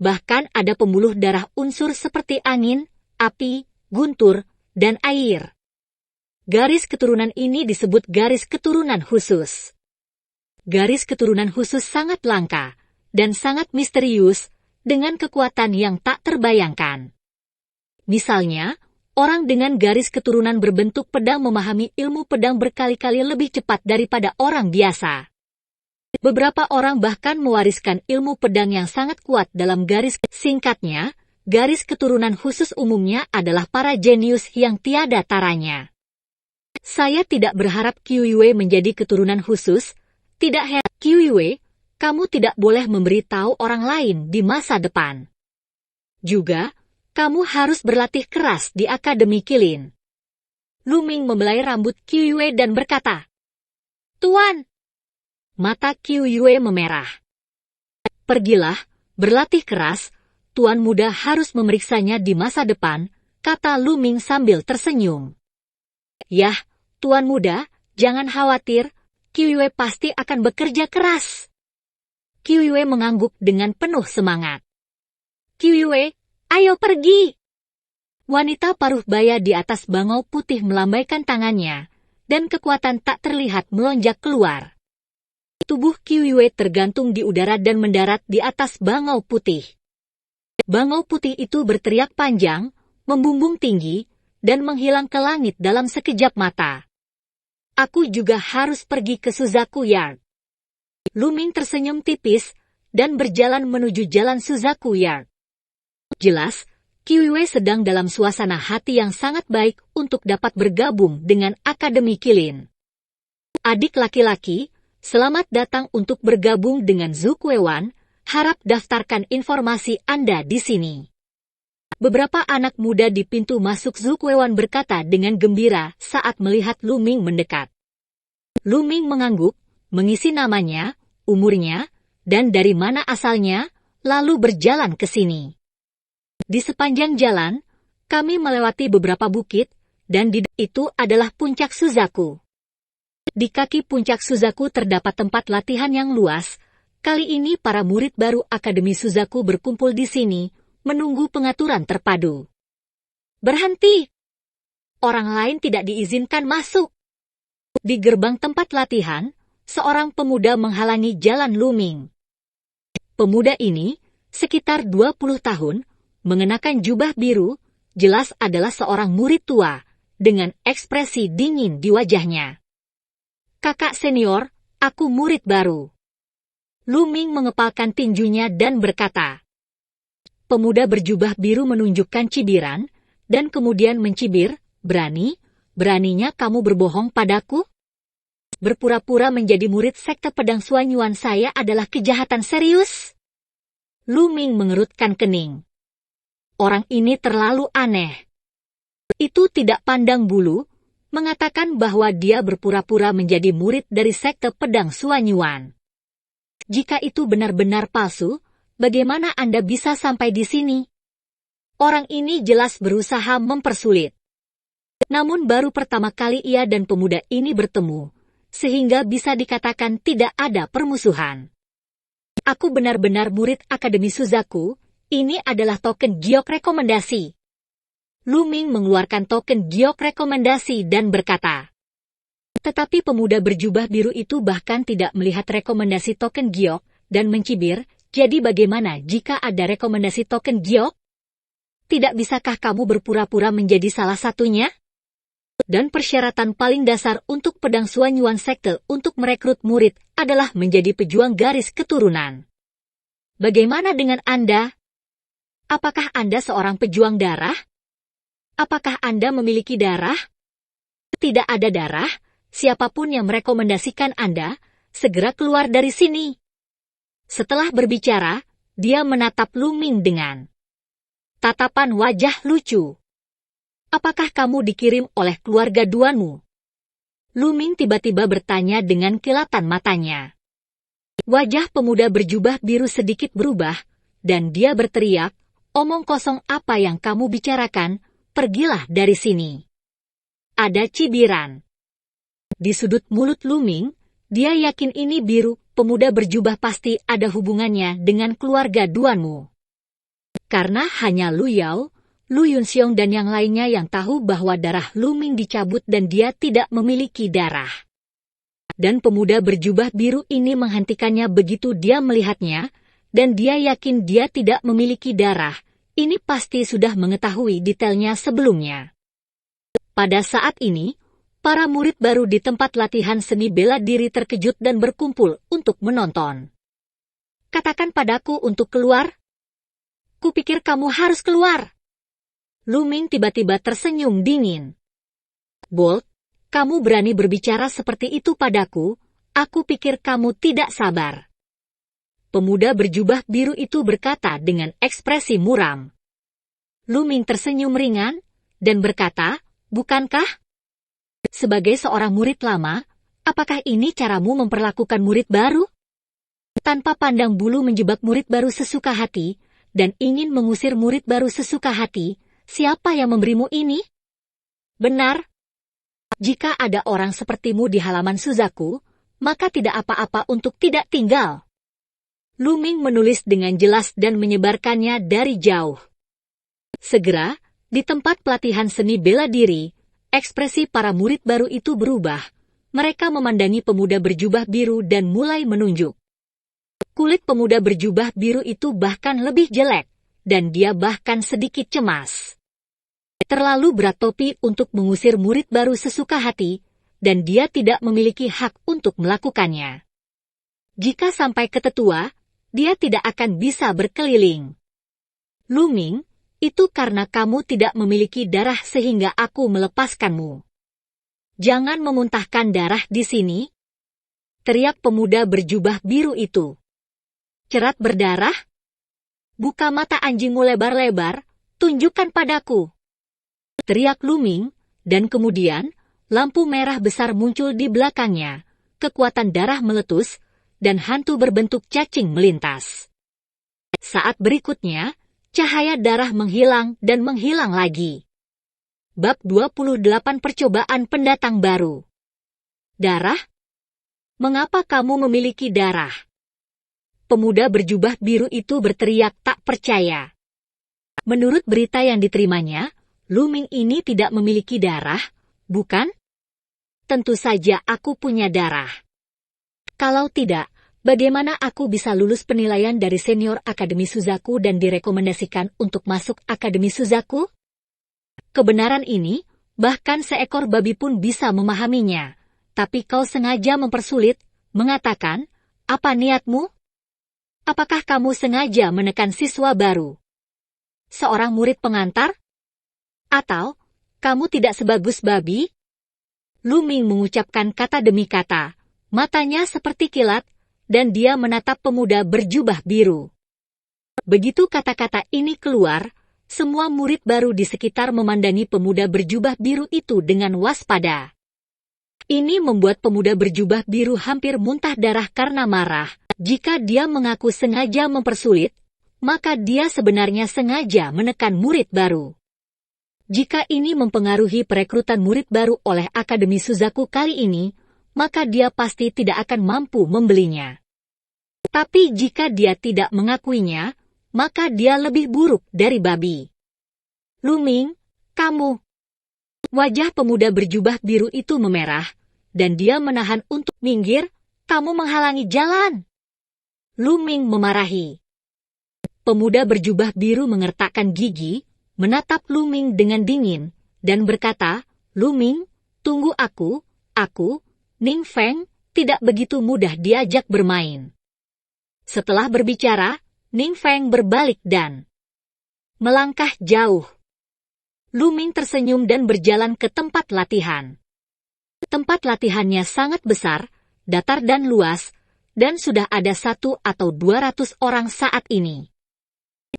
[SPEAKER 1] Bahkan ada pembuluh darah unsur seperti angin, api, guntur, dan air. Garis keturunan ini disebut garis keturunan khusus. Garis keturunan khusus sangat langka dan sangat misterius dengan kekuatan yang tak terbayangkan. Misalnya, orang dengan garis keturunan berbentuk pedang memahami ilmu pedang berkali-kali lebih cepat daripada orang biasa. Beberapa orang bahkan mewariskan ilmu pedang yang sangat kuat dalam garis. Singkatnya, garis keturunan khusus umumnya adalah para jenius yang tiada taranya. Saya tidak berharap Qiuyue menjadi keturunan khusus. Tidak heran, Qiuyue, kamu tidak boleh memberitahu orang lain di masa depan. Juga, kamu harus berlatih keras di Akademi Qilin. Lu Ming membelai rambut Qiuyue dan berkata, "Tuan!" Mata Qiuyue memerah. "Pergilah, berlatih keras, Tuan muda harus memeriksanya di masa depan," kata Lu Ming sambil tersenyum. "Yah, Tuan muda, jangan khawatir, Qiuyue pasti akan bekerja keras." Qiuyue mengangguk dengan penuh semangat. "Qiuyue, ayo pergi!" Wanita paruh baya di atas bangau putih melambaikan tangannya, dan kekuatan tak terlihat melonjak keluar. Tubuh Qiuyue tergantung di udara dan mendarat di atas bangau putih. Bangau putih itu berteriak panjang, membumbung tinggi, dan menghilang ke langit dalam sekejap mata. "Aku juga harus pergi ke Suzaku Yard." Lu Ming tersenyum tipis, dan berjalan menuju jalan Suzaku Yard. Jelas, Qiuyue sedang dalam suasana hati yang sangat baik untuk dapat bergabung dengan Akademi Qilin. "Adik laki-laki, selamat datang untuk bergabung dengan Zhu Kuewan, harap daftarkan informasi Anda di sini." Beberapa anak muda di pintu masuk Zhu Kuewan berkata dengan gembira saat melihat Lu Ming mendekat. Lu Ming mengangguk, mengisi namanya, umurnya, dan dari mana asalnya, lalu berjalan ke sini. Di sepanjang jalan, kami melewati beberapa bukit, dan di itu adalah puncak Suzaku. Di kaki puncak Suzaku terdapat tempat latihan yang luas. Kali ini para murid baru Akademi Suzaku berkumpul di sini, menunggu pengaturan terpadu. "Berhenti! Orang lain tidak diizinkan masuk." Di gerbang tempat latihan, seorang pemuda menghalangi jalan Lu Ming. Pemuda ini, sekitar 20 tahun, mengenakan jubah biru, jelas adalah seorang murid tua, dengan ekspresi dingin di wajahnya. "Kakak senior, aku murid baru." Lu Ming mengepalkan tinjunya dan berkata. Pemuda berjubah biru menunjukkan cibiran, dan kemudian mencibir, "Beraninya kamu berbohong padaku? Berpura-pura menjadi murid sekte pedang Suanyuan saya adalah kejahatan serius?" Lu Ming mengerutkan kening. Orang ini terlalu aneh. Itu tidak pandang bulu, mengatakan bahwa dia berpura-pura menjadi murid dari sekte pedang Suanyuan. Jika itu benar-benar palsu, bagaimana Anda bisa sampai di sini? Orang ini jelas berusaha mempersulit. Namun baru pertama kali ia dan pemuda ini bertemu, sehingga bisa dikatakan tidak ada permusuhan. "Aku benar-benar murid Akademi Suzaku, ini adalah token giok rekomendasi." Lu Ming mengeluarkan token giok rekomendasi dan berkata. Tetapi pemuda berjubah biru itu bahkan tidak melihat rekomendasi token giok, dan mencibir, "Jadi bagaimana jika ada rekomendasi token giok? Tidak bisakah kamu berpura-pura menjadi salah satunya?" Dan persyaratan paling dasar untuk pedang Suanyuan Sekte untuk merekrut murid adalah menjadi pejuang garis keturunan. Bagaimana dengan Anda? Apakah Anda seorang pejuang darah? Apakah Anda memiliki darah? Tidak ada darah, siapapun yang merekomendasikan Anda, segera keluar dari sini. Setelah berbicara, dia menatap Lu Ming dengan tatapan wajah lucu. Apakah kamu dikirim oleh keluarga Duanmu? Lu Ming tiba-tiba bertanya dengan kilatan matanya. Wajah pemuda berjubah biru sedikit berubah, dan dia berteriak, "Omong kosong apa yang kamu bicarakan, pergilah dari sini." Ada cibiran di sudut mulut Lu Ming, dia yakin ini biru, pemuda berjubah pasti ada hubungannya dengan keluarga Duanmu. Karena hanya Lu Yao, Lu Yunxiong dan yang lainnya yang tahu bahwa darah Lu Ming dicabut dan dia tidak memiliki darah. Dan pemuda berjubah biru ini menghentikannya begitu dia melihatnya, dan dia yakin dia tidak memiliki darah. Ini pasti sudah mengetahui detailnya sebelumnya. Pada saat ini, para murid baru di tempat latihan seni bela diri terkejut dan berkumpul untuk menonton. Katakan padaku untuk keluar. Kupikir kamu harus keluar. Lu Ming tiba-tiba tersenyum dingin. Bolt, kamu berani berbicara seperti itu padaku, aku pikir kamu tidak sabar. Pemuda berjubah biru itu berkata dengan ekspresi muram. Lu Ming tersenyum ringan, dan berkata, bukankah? Sebagai seorang murid lama, apakah ini caramu memperlakukan murid baru? Tanpa pandang bulu menjebak murid baru sesuka hati, dan ingin mengusir murid baru sesuka hati, siapa yang memberimu ini? Benar. Jika ada orang sepertimu di halaman Suzaku, maka tidak apa-apa untuk tidak tinggal. Lu Ming menulis dengan jelas dan menyebarkannya dari jauh. Segera, di tempat pelatihan seni bela diri, ekspresi para murid baru itu berubah. Mereka memandangi pemuda berjubah biru dan mulai menunjuk. Kulit pemuda berjubah biru itu bahkan lebih jelek, dan dia bahkan sedikit cemas. Terlalu berat topi untuk mengusir murid baru sesuka hati, dan dia tidak memiliki hak untuk melakukannya. Jika sampai ke tetua, dia tidak akan bisa berkeliling. Lu Ming, itu karena kamu tidak memiliki darah sehingga aku melepaskanmu. Jangan memuntahkan darah di sini, teriak pemuda berjubah biru itu. Cerat berdarah? Buka mata anjingmu lebar-lebar, tunjukkan padaku. Teriak Lu Ming, dan kemudian, lampu merah besar muncul di belakangnya, kekuatan darah meletus, dan hantu berbentuk cacing melintas. Saat berikutnya, cahaya darah menghilang dan menghilang lagi. Bab 28 Percobaan Pendatang Baru. Darah? Mengapa kamu memiliki darah? Pemuda berjubah biru itu berteriak tak percaya. Menurut berita yang diterimanya, Lu Ming ini tidak memiliki darah, bukan? Tentu saja aku punya darah. Kalau tidak, bagaimana aku bisa lulus penilaian dari senior Akademi Suzaku dan direkomendasikan untuk masuk Akademi Suzaku? Kebenaran ini, bahkan seekor babi pun bisa memahaminya. Tapi kau sengaja mempersulit, mengatakan, apa niatmu? Apakah kamu sengaja menekan siswa baru? Seorang murid pengantar? Atau, kamu tidak sebagus babi? Lu Ming mengucapkan kata demi kata, matanya seperti kilat, dan dia menatap pemuda berjubah biru. Begitu kata-kata ini keluar, semua murid baru di sekitar memandangi pemuda berjubah biru itu dengan waspada. Ini membuat pemuda berjubah biru hampir muntah darah karena marah. Jika dia mengaku sengaja mempersulit, maka dia sebenarnya sengaja menekan murid baru. Jika ini mempengaruhi perekrutan murid baru oleh Akademi Suzaku kali ini, maka dia pasti tidak akan mampu membelinya. Tapi jika dia tidak mengakuinya, maka dia lebih buruk dari babi. Lu Ming, kamu. Wajah pemuda berjubah biru itu memerah, dan dia menahan untuk minggir, kamu menghalangi jalan. Lu Ming memarahi. Pemuda berjubah biru mengertakkan gigi, menatap Lu Ming dengan dingin, dan berkata, Lu Ming, Tunggu aku, Ning Feng, tidak begitu mudah diajak bermain. Setelah berbicara, Ning Feng berbalik dan melangkah jauh. Lu Ming tersenyum dan berjalan ke tempat latihan. Tempat latihannya sangat besar, datar dan luas, dan sudah ada 100 atau 200 orang saat ini.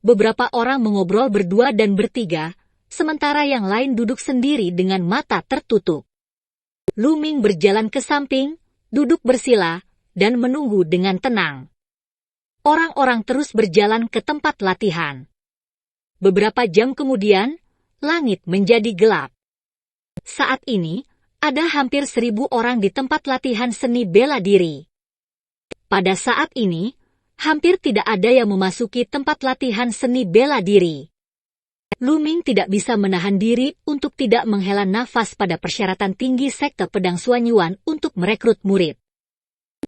[SPEAKER 1] Beberapa orang mengobrol berdua dan bertiga, sementara yang lain duduk sendiri dengan mata tertutup. Lu Ming berjalan ke samping, duduk bersila, dan menunggu dengan tenang. Orang-orang terus berjalan ke tempat latihan. Beberapa jam kemudian, langit menjadi gelap. Saat ini, ada hampir 1000 orang di tempat latihan seni bela diri. Pada saat ini, hampir tidak ada yang memasuki tempat latihan seni bela diri. Lu Ming tidak bisa menahan diri untuk tidak menghela nafas pada persyaratan tinggi sekte pedang Suanyuan untuk merekrut murid.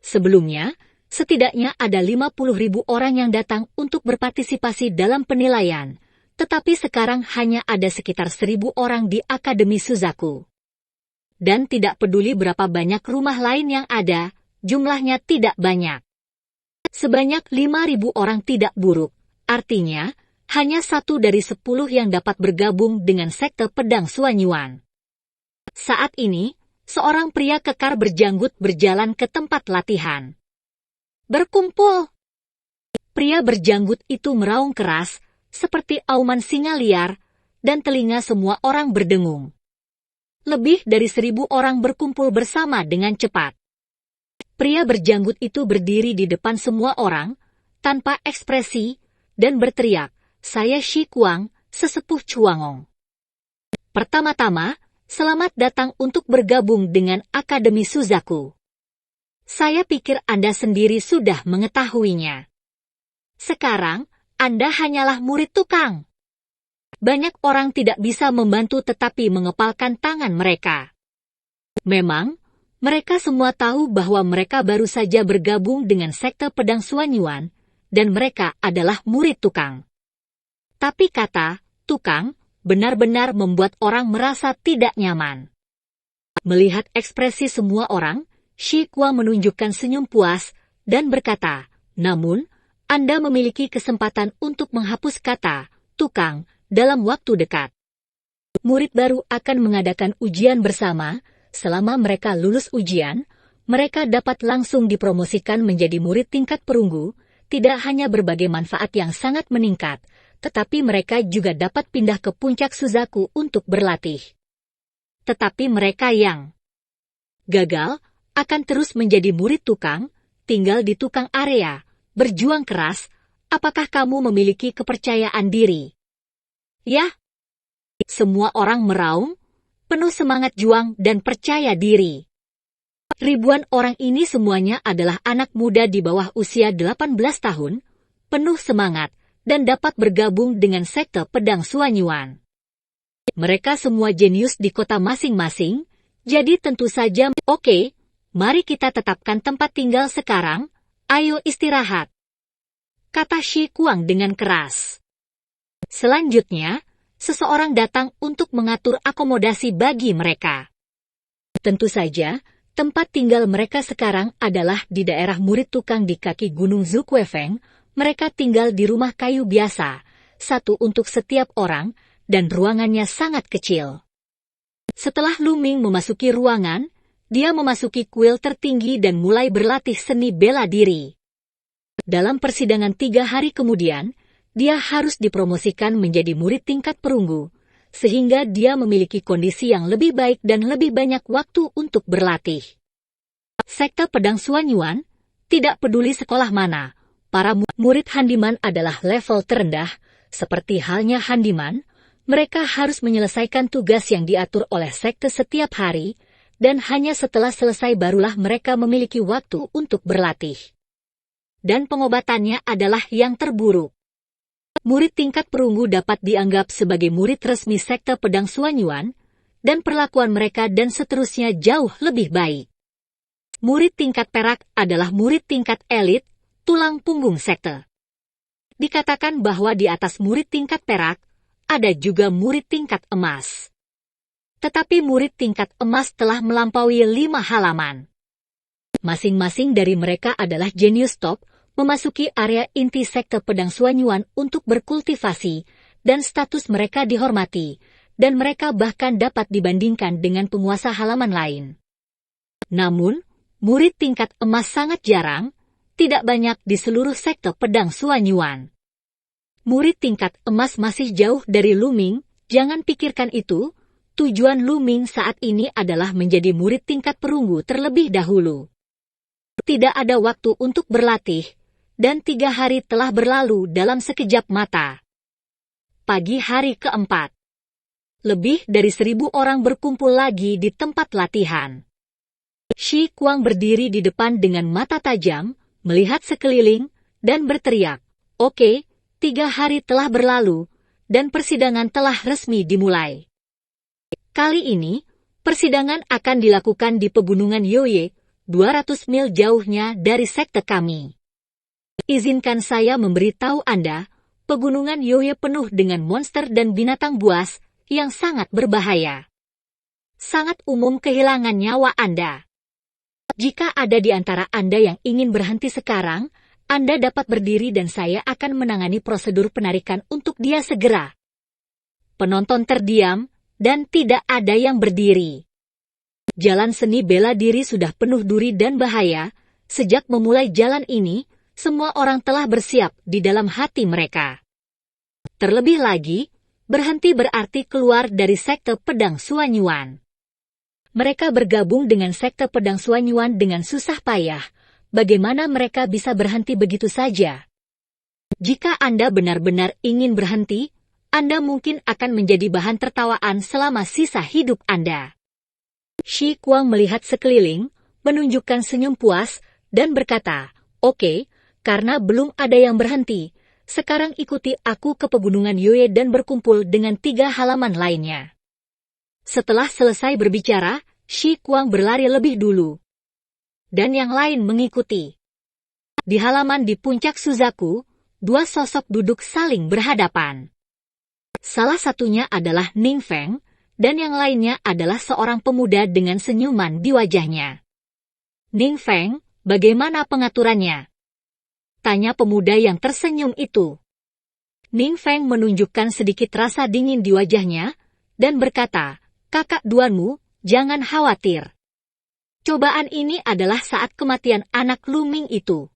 [SPEAKER 1] Sebelumnya, setidaknya ada 50.000 orang yang datang untuk berpartisipasi dalam penilaian, tetapi sekarang hanya ada sekitar 1000 orang di Akademi Suzaku. Dan tidak peduli berapa banyak rumah lain yang ada, jumlahnya tidak banyak. Sebanyak 5.000 orang tidak buruk, artinya, hanya 1 dari 10 yang dapat bergabung dengan sekte pedang Suanyuan. Saat ini, seorang pria kekar berjanggut berjalan ke tempat latihan. Berkumpul! Pria berjanggut itu meraung keras, seperti auman singa liar, dan telinga semua orang berdengung. Lebih dari 1000 orang berkumpul bersama dengan cepat. Pria berjanggut itu berdiri di depan semua orang, tanpa ekspresi, dan berteriak, "Saya Shi Kuang, sesepuh Chuangong. Pertama-tama, selamat datang untuk bergabung dengan Akademi Suzaku. Saya pikir Anda sendiri sudah mengetahuinya. Sekarang, Anda hanyalah murid tukang." Banyak orang tidak bisa membantu tetapi mengepalkan tangan mereka. Memang, mereka semua tahu bahwa mereka baru saja bergabung dengan sekte pedang Suanyuan, dan mereka adalah murid tukang. Tapi kata tukang benar-benar membuat orang merasa tidak nyaman. Melihat ekspresi semua orang, Shi Kuang menunjukkan senyum puas dan berkata, "Namun, Anda memiliki kesempatan untuk menghapus kata tukang dalam waktu dekat. Murid baru akan mengadakan ujian bersama. Selama mereka lulus ujian, mereka dapat langsung dipromosikan menjadi murid tingkat perunggu, tidak hanya berbagai manfaat yang sangat meningkat, tetapi mereka juga dapat pindah ke puncak Suzaku untuk berlatih. Tetapi mereka yang gagal akan terus menjadi murid tukang, tinggal di tukang area, berjuang keras. Apakah kamu memiliki kepercayaan diri?" "Ya." Semua orang meraung, penuh semangat juang dan percaya diri. Ribuan orang ini semuanya adalah anak muda di bawah usia 18 tahun, penuh semangat, dan dapat bergabung dengan sekte pedang Suanyuan. Mereka semua jenius di kota masing-masing, jadi tentu saja, "Oke, mari kita tetapkan tempat tinggal sekarang, ayo istirahat," kata Shi Kuang dengan keras. Selanjutnya, seseorang datang untuk mengatur akomodasi bagi mereka. Tentu saja, tempat tinggal mereka sekarang adalah di daerah murid tukang di kaki Gunung Zukuefeng. Mereka tinggal di rumah kayu biasa, 1 untuk setiap orang, dan ruangannya sangat kecil. Setelah Lu Ming memasuki ruangan, dia memasuki kuil tertinggi dan mulai berlatih seni bela diri. Dalam persidangan 3 hari kemudian, dia harus dipromosikan menjadi murid tingkat perunggu, sehingga dia memiliki kondisi yang lebih baik dan lebih banyak waktu untuk berlatih. Sekte pedang Suanyuan, tidak peduli sekolah mana, para murid handiman adalah level terendah, seperti halnya handiman, mereka harus menyelesaikan tugas yang diatur oleh sekte setiap hari, dan hanya setelah selesai barulah mereka memiliki waktu untuk berlatih. Dan pengobatannya adalah yang terburuk. Murid tingkat perunggu dapat dianggap sebagai murid resmi sekte pedang Suanyuan, dan perlakuan mereka dan seterusnya jauh lebih baik. Murid tingkat perak adalah murid tingkat elit, tulang punggung sekte. Dikatakan bahwa di atas murid tingkat perak, ada juga murid tingkat emas. tetapi murid tingkat emas telah melampaui 5 halaman. Masing-masing dari mereka adalah jenius top, memasuki area inti sekte pedang Suanyuan untuk berkultivasi, dan status mereka dihormati, dan mereka bahkan dapat dibandingkan dengan penguasa halaman lain. Namun, murid tingkat emas sangat jarang, tidak banyak di seluruh sekte pedang Suanyuan. Murid tingkat emas masih jauh dari Lu Ming, jangan pikirkan itu, tujuan Lu Ming saat ini adalah menjadi murid tingkat perunggu terlebih dahulu. Tidak ada waktu untuk berlatih, dan 3 hari telah berlalu dalam sekejap mata. Pagi hari keempat. Lebih dari 1.000 orang berkumpul lagi di tempat latihan. Shi Kuang berdiri di depan dengan mata tajam, melihat sekeliling, dan berteriak, "Oke, 3 hari telah berlalu, dan persidangan telah resmi dimulai. Kali ini, persidangan akan dilakukan di pegunungan Yoye, 200 mil jauhnya dari sekte kami. Izinkan saya memberitahu Anda, pegunungan Yoye penuh dengan monster dan binatang buas yang sangat berbahaya. Sangat umum kehilangan nyawa Anda. Jika ada di antara Anda yang ingin berhenti sekarang, Anda dapat berdiri dan saya akan menangani prosedur penarikan untuk dia segera." Penonton terdiam, dan tidak ada yang berdiri. Jalan seni bela diri sudah penuh duri dan bahaya. Sejak memulai jalan ini, semua orang telah bersiap di dalam hati mereka. Terlebih lagi, berhenti berarti keluar dari sekte pedang Suanyuan. Mereka bergabung dengan sekte pedang Suanyuan dengan susah payah. Bagaimana mereka bisa berhenti begitu saja? Jika Anda benar-benar ingin berhenti, Anda mungkin akan menjadi bahan tertawaan selama sisa hidup Anda. Shi Kuang melihat sekeliling, menunjukkan senyum puas, dan berkata, "Oke, karena belum ada yang berhenti, sekarang ikuti aku ke pegunungan Yoye dan berkumpul dengan 3 halaman lainnya." Setelah selesai berbicara, Shi Kuang berlari lebih dulu. Dan yang lain mengikuti. Di halaman di puncak Suzaku, 2 sosok duduk saling berhadapan. Salah satunya adalah Ning Feng, dan yang lainnya adalah seorang pemuda dengan senyuman di wajahnya. "Ning Feng, bagaimana pengaturannya?" tanya pemuda yang tersenyum itu. Ning Feng menunjukkan sedikit rasa dingin di wajahnya, dan berkata, "Kakak duanmu, jangan khawatir. Cobaan ini adalah saat kematian anak Lu Ming itu."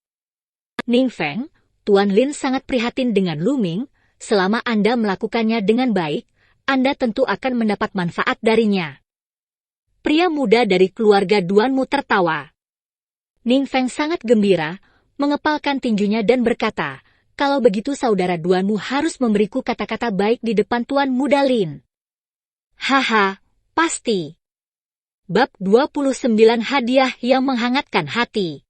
[SPEAKER 1] "Ning Feng, Tuan Lin sangat prihatin dengan Lu Ming. Selama Anda melakukannya dengan baik, Anda tentu akan mendapat manfaat darinya." Pria muda dari keluarga duanmu tertawa. Ning Feng sangat gembira, mengepalkan tinjunya dan berkata, "Kalau begitu saudara duanmu harus memberiku kata-kata baik di depan Tuan Muda Lin." "Haha, pasti." Bab 29 Hadiah yang menghangatkan hati.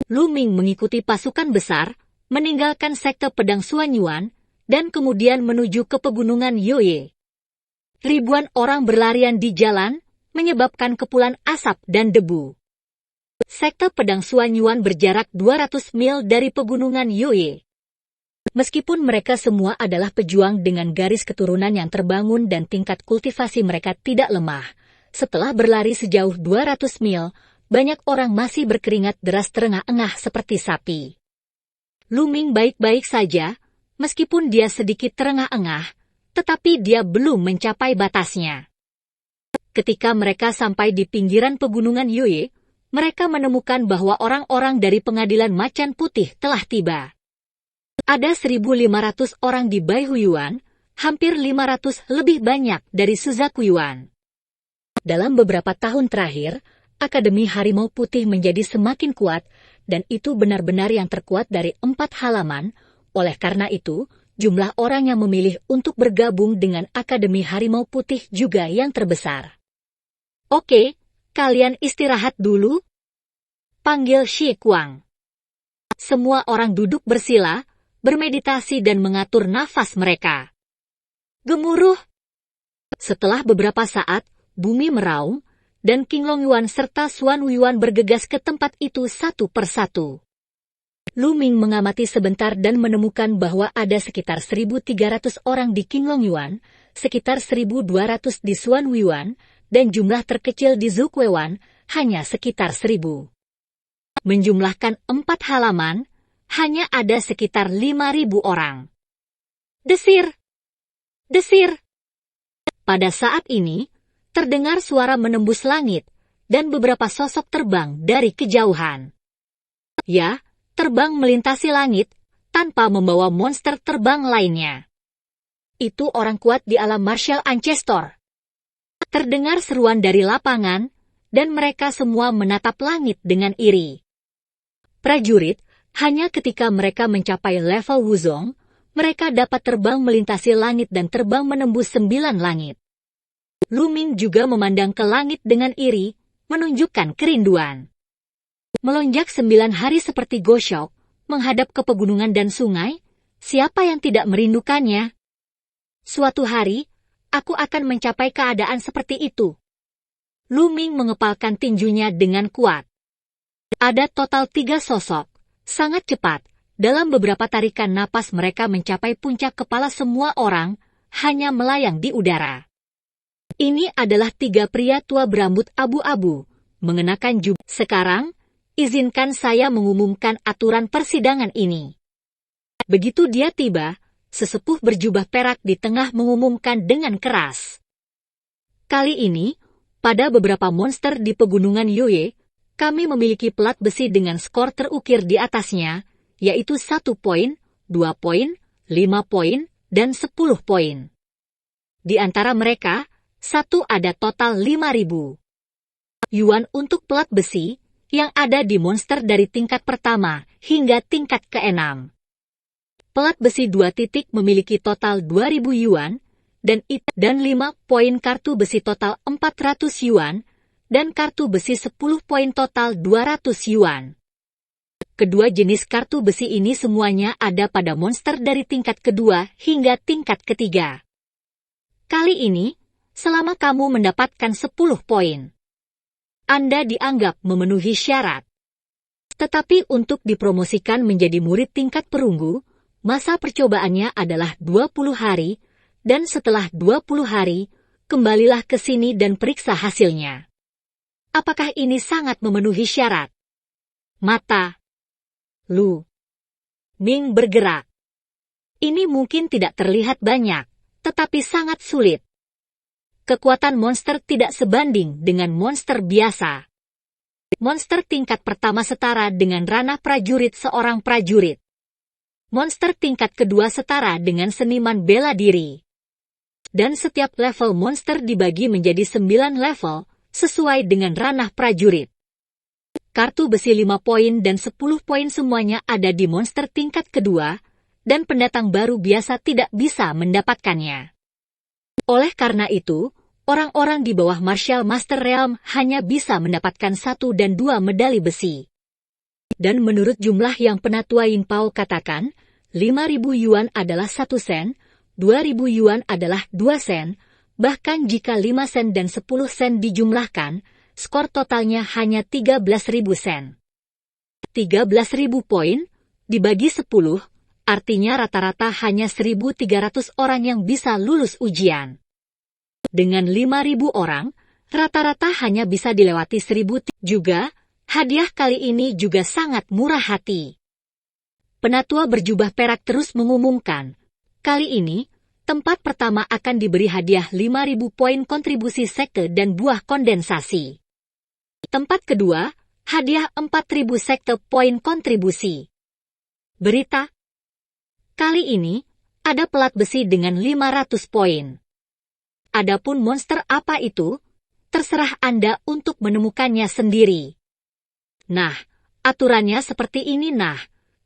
[SPEAKER 1] Lu Ming mengikuti pasukan besar, meninggalkan sekte pedang Suanyuan, dan kemudian menuju ke pegunungan Yoye. Ribuan orang berlarian di jalan, menyebabkan kepulan asap dan debu. Sekte pedang Suanyuan berjarak 200 mil dari pegunungan Yoye. Meskipun mereka semua adalah pejuang dengan garis keturunan yang terbangun dan tingkat kultivasi mereka tidak lemah, setelah berlari sejauh 200 mil, banyak orang masih berkeringat deras terengah-engah seperti sapi. Lu Ming baik-baik saja, meskipun dia sedikit terengah-engah, tetapi dia belum mencapai batasnya. Ketika mereka sampai di pinggiran pegunungan Yoye, mereka menemukan bahwa orang-orang dari pengadilan Macan Putih telah tiba. Ada 1.500 orang di Baihuyuan, hampir 500 lebih banyak dari Suzakuyuan. Dalam beberapa tahun terakhir, Akademi Harimau Putih menjadi semakin kuat, dan itu benar-benar yang terkuat dari 4 halaman. Oleh karena itu, jumlah orang yang memilih untuk bergabung dengan Akademi Harimau Putih juga yang terbesar. "Oke, kalian istirahat dulu," panggil Shi Kuang. Semua orang duduk bersila, bermeditasi dan mengatur nafas mereka. Gemuruh. Setelah beberapa saat, bumi meraung, dan King Longyuan serta Suan Huiyuan bergegas ke tempat itu satu persatu. Lu Ming mengamati sebentar dan menemukan bahwa ada sekitar 1.300 orang di King Longyuan, sekitar 1.200 di Xuanyuan, dan jumlah terkecil di Zhuquan, hanya sekitar 1.000. Menjumlahkan 4 halaman, hanya ada sekitar 5.000 orang. Desir! Desir! Pada saat ini, terdengar suara menembus langit, dan beberapa sosok terbang dari kejauhan. Ya, terbang melintasi langit, tanpa membawa monster terbang lainnya. Itu orang kuat di alam martial ancestor. Terdengar seruan dari lapangan, dan mereka semua menatap langit dengan iri. Prajurit, hanya ketika mereka mencapai level Wuzong, mereka dapat terbang melintasi langit dan terbang menembus 9 langit. Lu Ming juga memandang ke langit dengan iri, menunjukkan kerinduan. Melonjak 9 hari seperti Goshok, menghadap ke pegunungan dan sungai, siapa yang tidak merindukannya? Suatu hari, aku akan mencapai keadaan seperti itu. Lu Ming mengepalkan tinjunya dengan kuat. Ada total 3 sosok, sangat cepat. Dalam beberapa tarikan napas mereka mencapai puncak kepala semua orang, hanya melayang di udara. Ini adalah 3 pria tua berambut abu-abu, mengenakan jubah. Sekarang, izinkan saya mengumumkan aturan persidangan ini. Begitu dia tiba, sesepuh berjubah perak di tengah mengumumkan dengan keras. Kali ini, pada beberapa monster di pegunungan Yoye, kami memiliki pelat besi dengan skor terukir di atasnya, yaitu 1 poin, 2 poin, 5 poin, dan 10 poin. Di antara mereka, 1 ada total 5.000 yuan untuk pelat besi, yang ada di monster dari tingkat pertama hingga tingkat ke-6. Pelat besi 2 titik memiliki total 2.000 yuan, dan 5 poin kartu besi total 400 yuan, dan kartu besi 10 poin total 200 yuan. Kedua jenis kartu besi ini semuanya ada pada monster dari tingkat kedua hingga tingkat ketiga. Kali ini, selama kamu mendapatkan 10 poin, Anda dianggap memenuhi syarat. Tetapi untuk dipromosikan menjadi murid tingkat perunggu, masa percobaannya adalah 20 hari, dan setelah 20 hari, kembalilah ke sini dan periksa hasilnya. Apakah ini sangat memenuhi syarat? Mata Lu Ming bergerak. Ini mungkin tidak terlihat banyak, tetapi sangat sulit. Kekuatan monster tidak sebanding dengan monster biasa. Monster tingkat pertama setara dengan ranah prajurit seorang prajurit. Monster tingkat kedua setara dengan seniman bela diri. Dan setiap level monster dibagi menjadi 9 level, sesuai dengan ranah prajurit. Kartu besi 5 poin dan 10 poin semuanya ada di monster tingkat kedua, dan pendatang baru biasa tidak bisa mendapatkannya. Oleh karena itu, orang-orang di bawah Martial Master Realm hanya bisa mendapatkan 1 dan 2 medali besi. Dan menurut jumlah yang Penatua Yin Pao katakan, 5.000 yuan adalah 1 sen, 2.000 yuan adalah 2 sen, bahkan jika 5 sen dan 10 sen dijumlahkan, skor totalnya hanya 13.000 sen. 13.000 poin, dibagi 10, artinya rata-rata hanya 1.300 orang yang bisa lulus ujian. Dengan 5.000 orang, rata-rata hanya bisa dilewati 1.000. Juga, hadiah kali ini juga sangat murah hati. Penatua berjubah perak terus mengumumkan, kali ini, tempat pertama akan diberi hadiah 5.000 poin kontribusi sekte dan buah kondensasi. Tempat kedua, hadiah 4.000 sekte poin kontribusi. Berita, kali ini, ada pelat besi dengan 500 poin. Adapun monster apa itu, terserah Anda untuk menemukannya sendiri. Nah, aturannya seperti ini.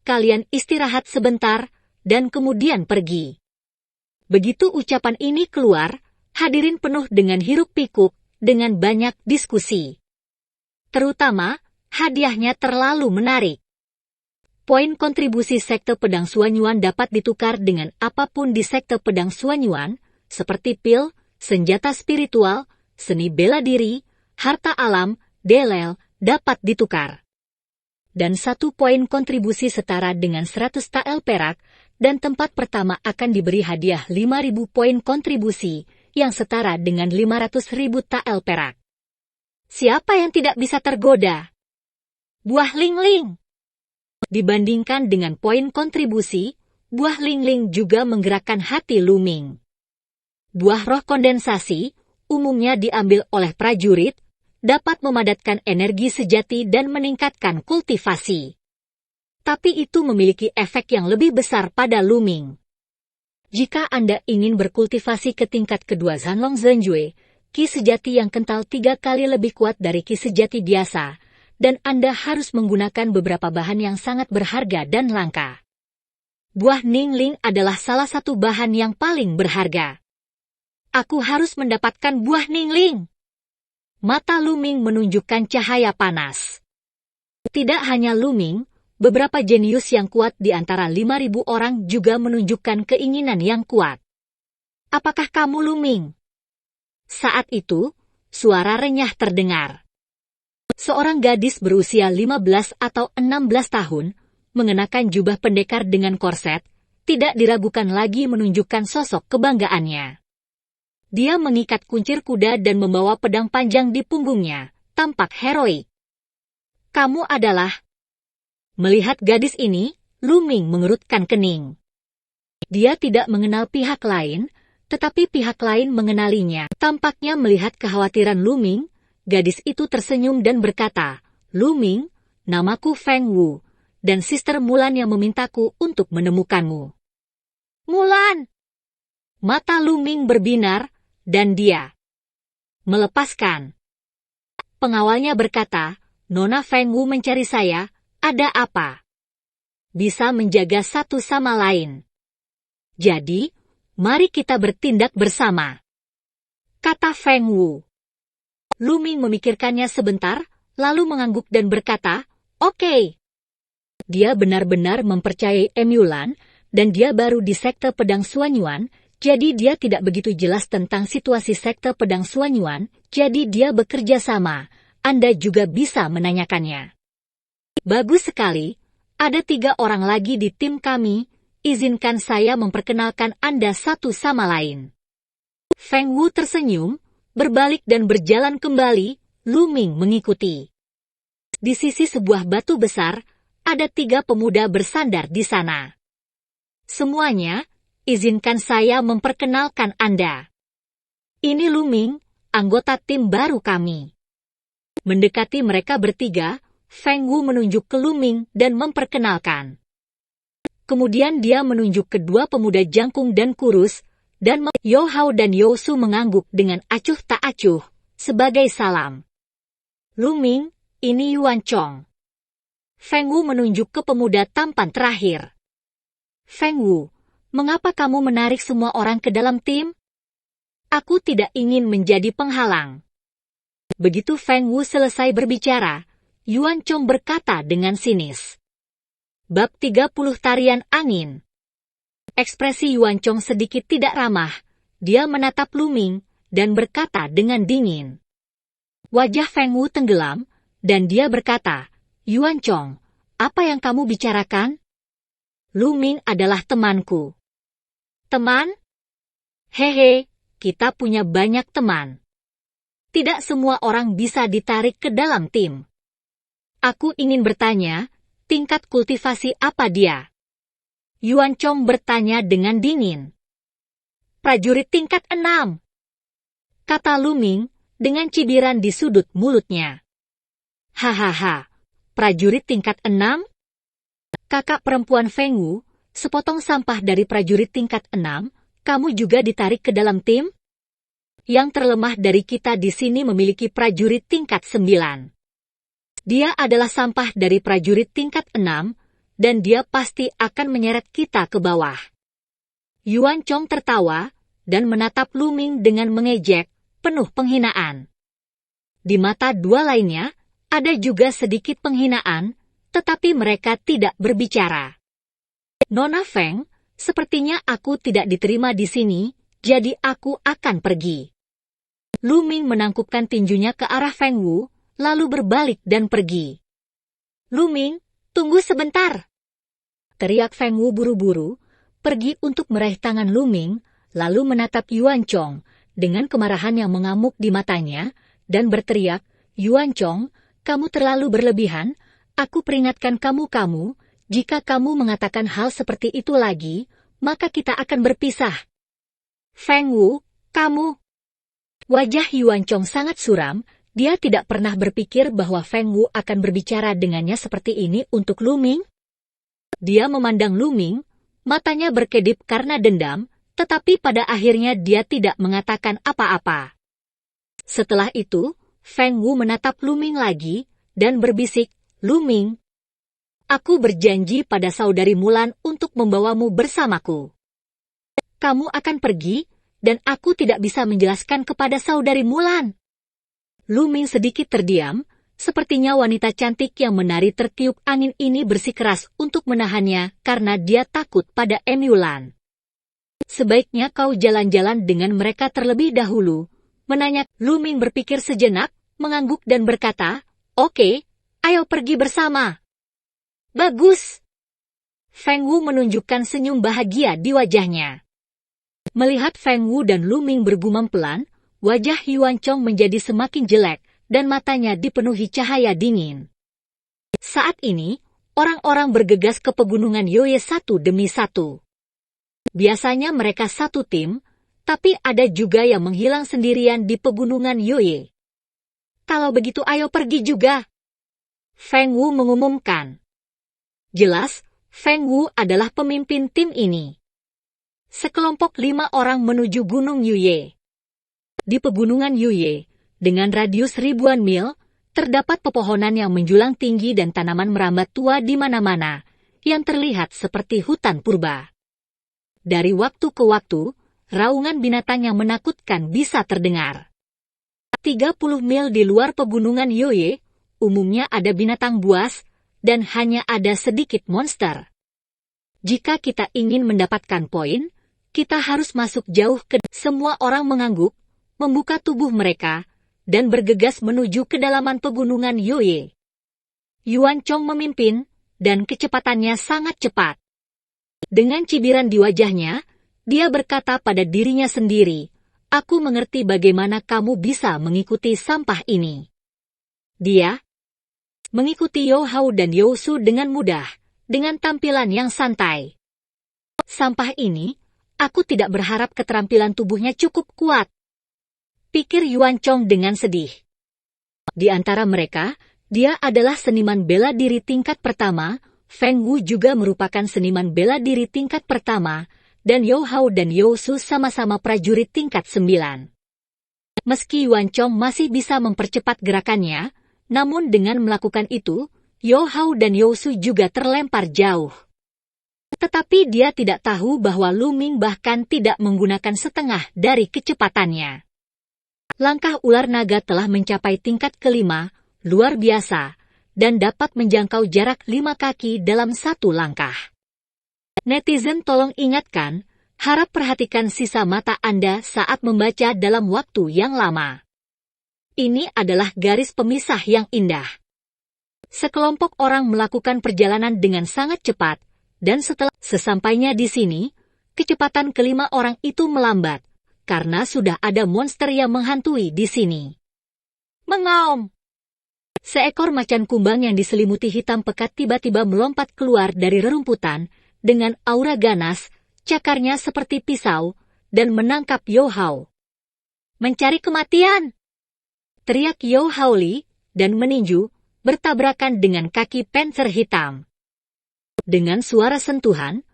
[SPEAKER 1] Kalian istirahat sebentar, dan kemudian pergi. Begitu ucapan ini keluar, hadirin penuh dengan hiruk-pikuk, dengan banyak diskusi. Terutama, hadiahnya terlalu menarik. Poin kontribusi sekte pedang Xuanyuan dapat ditukar dengan apapun di sekte pedang Xuanyuan, seperti pil, senjata spiritual, seni bela diri, harta alam, delel, dapat ditukar. Dan 1 poin kontribusi setara dengan 100 tael perak, dan tempat pertama akan diberi hadiah 5.000 poin kontribusi, yang setara dengan 500.000 tael perak. Siapa yang tidak bisa tergoda? Buah Lingling. Dibandingkan dengan poin kontribusi, buah Lingling juga menggerakkan hati Lu Ming. Buah roh kondensasi, umumnya diambil oleh prajurit, dapat memadatkan energi sejati dan meningkatkan kultivasi. Tapi itu memiliki efek yang lebih besar pada Lu Ming. Jika Anda ingin berkultivasi ke tingkat kedua Zanlong Zhenjue, ki sejati yang kental 3 kali lebih kuat dari ki sejati biasa, dan Anda harus menggunakan beberapa bahan yang sangat berharga dan langka. Buah Ningling adalah salah satu bahan yang paling berharga. Aku harus mendapatkan buah Ningling. Mata Lu Ming menunjukkan cahaya panas. Tidak hanya Lu Ming, beberapa jenius yang kuat di antara 5.000 orang juga menunjukkan keinginan yang kuat. Apakah kamu Lu Ming? Saat itu, suara renyah terdengar. Seorang gadis berusia 15 atau 16 tahun, mengenakan jubah pendekar dengan korset, tidak diragukan lagi menunjukkan sosok kebanggaannya. Dia mengikat kuncir kuda dan membawa pedang panjang di punggungnya, tampak heroik. Kamu adalah... Melihat gadis ini, Lu Ming mengerutkan kening. Dia tidak mengenal pihak lain, tetapi pihak lain mengenalinya. Tampaknya melihat kekhawatiran Lu Ming, gadis itu tersenyum dan berkata, Lu Ming, namaku Feng Wu, dan Sister Mulan yang memintaku untuk menemukanmu. Mulan! Mata Lu Ming berbinar, dan dia melepaskan. Pengawalnya berkata, Nona Feng Wu mencari saya. Ada apa? Bisa menjaga satu sama lain. Jadi, mari kita bertindak bersama. Kata Feng Wu. Lu Ming memikirkannya sebentar, lalu mengangguk dan berkata, Oke. Dia benar-benar mempercayai Emulan, dan dia baru di sekte pedang Suanyuan, jadi dia tidak begitu jelas tentang situasi sekte pedang Suanyuan, jadi dia bekerja sama. Anda juga bisa menanyakannya. Bagus sekali, ada 3 orang lagi di tim kami, izinkan saya memperkenalkan Anda satu sama lain. Feng Wu tersenyum, berbalik dan berjalan kembali, Lu Ming mengikuti. Di sisi sebuah batu besar, ada 3 pemuda bersandar di sana. Semuanya, izinkan saya memperkenalkan Anda. Ini Lu Ming, anggota tim baru kami. Mendekati mereka bertiga, Feng Wu menunjuk ke Lu Ming dan memperkenalkan. Kemudian dia menunjuk kedua pemuda jangkung dan kurus, dan Yo Hao dan Yo Su mengangguk dengan acuh tak acuh, sebagai salam. Lu Ming, ini Yuan Chong. Feng Wu menunjuk ke pemuda tampan terakhir. Feng Wu, mengapa kamu menarik semua orang ke dalam tim? Aku tidak ingin menjadi penghalang. Begitu Feng Wu selesai berbicara, Yuan Chong berkata dengan sinis. Bab 30 Tarian Angin. Ekspresi Yuan Chong sedikit tidak ramah. Dia menatap Lu Ming dan berkata dengan dingin. Wajah Feng Wu tenggelam, dan dia berkata, Yuan Chong, apa yang kamu bicarakan? Lu Ming adalah temanku. Teman? Hehe, kita punya banyak teman. Tidak semua orang bisa ditarik ke dalam tim. Aku ingin bertanya, tingkat kultivasi apa dia? Yuan Chong bertanya dengan dingin. Prajurit tingkat 6. Kata Lu Ming, dengan cibiran di sudut mulutnya. Hahaha, prajurit tingkat 6? Kakak perempuan Feng Wu, sepotong sampah dari prajurit tingkat 6, kamu juga ditarik ke dalam tim? Yang terlemah dari kita di sini memiliki prajurit tingkat 9. Dia adalah sampah dari prajurit tingkat 6, dan dia pasti akan menyeret kita ke bawah. Yuan Chong tertawa, dan menatap Lu Ming dengan mengejek, penuh penghinaan. Di mata dua lainnya, ada juga sedikit penghinaan, tetapi mereka tidak berbicara. Nona Feng, sepertinya aku tidak diterima di sini, jadi aku akan pergi. Lu Ming menangkupkan tinjunya ke arah Feng Wu, lalu berbalik dan pergi. Lu Ming, tunggu sebentar. Teriak Feng Wu buru-buru, pergi untuk meraih tangan Lu Ming, lalu menatap Yuan Chong dengan kemarahan yang mengamuk di matanya, dan berteriak, "Yuan Chong, kamu terlalu berlebihan, aku peringatkan kamu, jika kamu mengatakan hal seperti itu lagi, maka kita akan berpisah." "Feng Wu, kamu..." Wajah Yuan Chong sangat suram, dia tidak pernah berpikir bahwa Feng Wu akan berbicara dengannya seperti ini untuk Lu Ming. Dia memandang Lu Ming, matanya berkedip karena dendam, tetapi pada akhirnya dia tidak mengatakan apa-apa. Setelah itu, Feng Wu menatap Lu Ming lagi, dan berbisik, "Lu Ming, aku berjanji pada saudari Mulan untuk membawamu bersamaku. Kamu akan pergi, dan aku tidak bisa menjelaskan kepada saudari Mulan." Lu Ming sedikit terdiam, sepertinya wanita cantik yang menari tertiup angin ini bersikeras untuk menahannya karena dia takut pada Yulan. "Sebaiknya kau jalan-jalan dengan mereka terlebih dahulu," menanya. Lu Ming berpikir sejenak, mengangguk dan berkata, "Oke, ayo pergi bersama." "Bagus." Feng Wu menunjukkan senyum bahagia di wajahnya. Melihat Feng Wu dan Lu Ming bergumam pelan, wajah Yuan Chong menjadi semakin jelek, dan matanya dipenuhi cahaya dingin. Saat ini, orang-orang bergegas ke pegunungan Yoye satu demi satu. Biasanya mereka satu tim, tapi ada juga yang menghilang sendirian di pegunungan Yoye. "Kalau begitu ayo pergi juga," Feng Wu mengumumkan. Jelas, Feng Wu adalah pemimpin tim ini. Sekelompok 5 orang menuju Gunung Yuye. Di pegunungan Yuye, dengan radius ribuan mil, terdapat pepohonan yang menjulang tinggi dan tanaman merambat tua di mana-mana, yang terlihat seperti hutan purba. Dari waktu ke waktu, raungan binatang yang menakutkan bisa terdengar. 30 mil di luar pegunungan Yoye, umumnya ada binatang buas, dan hanya ada sedikit monster. Jika kita ingin mendapatkan poin, kita harus masuk jauh ke... Semua orang mengangguk, membuka tubuh mereka, dan bergegas menuju kedalaman pegunungan Yoye. Yuan Chong memimpin, dan kecepatannya sangat cepat. Dengan cibiran di wajahnya, dia berkata pada dirinya sendiri, "Aku mengerti bagaimana kamu bisa mengikuti sampah ini." Dia mengikuti Yo Hao dan Yo Su dengan mudah, dengan tampilan yang santai. "Sampah ini, aku tidak berharap keterampilan tubuhnya cukup kuat," pikir Yuan Chong dengan sedih. Di antara mereka, dia adalah seniman bela diri tingkat pertama, Feng Wu juga merupakan seniman bela diri tingkat pertama, dan Yo Hao dan Yo Su sama-sama prajurit tingkat 9. Meski Yuan Chong masih bisa mempercepat gerakannya, namun dengan melakukan itu, Yo Hao dan Yo Su juga terlempar jauh. Tetapi dia tidak tahu bahwa Lu Ming bahkan tidak menggunakan setengah dari kecepatannya. Langkah ular naga telah mencapai tingkat kelima, luar biasa, dan dapat menjangkau jarak 5 kaki dalam satu langkah. Netizen tolong ingatkan, harap perhatikan sisa mata Anda saat membaca dalam waktu yang lama. Ini adalah garis pemisah yang indah. Sekelompok orang melakukan perjalanan dengan sangat cepat, dan sesampainya di sini, kecepatan kelima orang itu melambat, karena sudah ada monster yang menghantui di sini. Mengaum! Seekor macan kumbang yang diselimuti hitam pekat tiba-tiba melompat keluar dari rerumputan, dengan aura ganas, cakarnya seperti pisau, dan menangkap Yo Hao. "Mencari kematian!" teriak Yo Hao Li, dan meninju, bertabrakan dengan kaki panter hitam. Dengan suara sentuhan,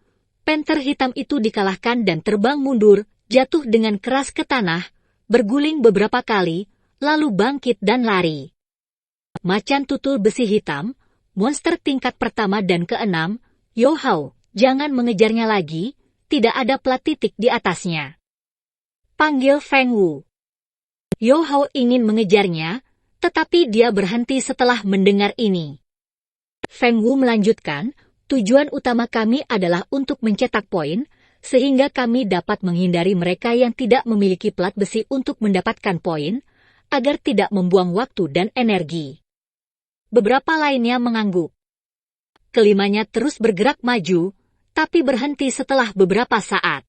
[SPEAKER 1] panter hitam itu dikalahkan dan terbang mundur, jatuh dengan keras ke tanah, berguling beberapa kali, lalu bangkit dan lari. Macan tutul besi hitam, monster tingkat pertama dan ke-6, Yo Hao, jangan mengejarnya lagi, tidak ada plat titik di atasnya. Panggil Feng Wu. Yo Hao ingin mengejarnya, tetapi dia berhenti setelah mendengar ini. Feng Wu melanjutkan, "Tujuan utama kami adalah untuk mencetak poin, sehingga kami dapat menghindari mereka yang tidak memiliki plat besi untuk mendapatkan poin, agar tidak membuang waktu dan energi." Beberapa lainnya mengangguk. Kelimanya terus bergerak maju, tapi berhenti setelah beberapa saat.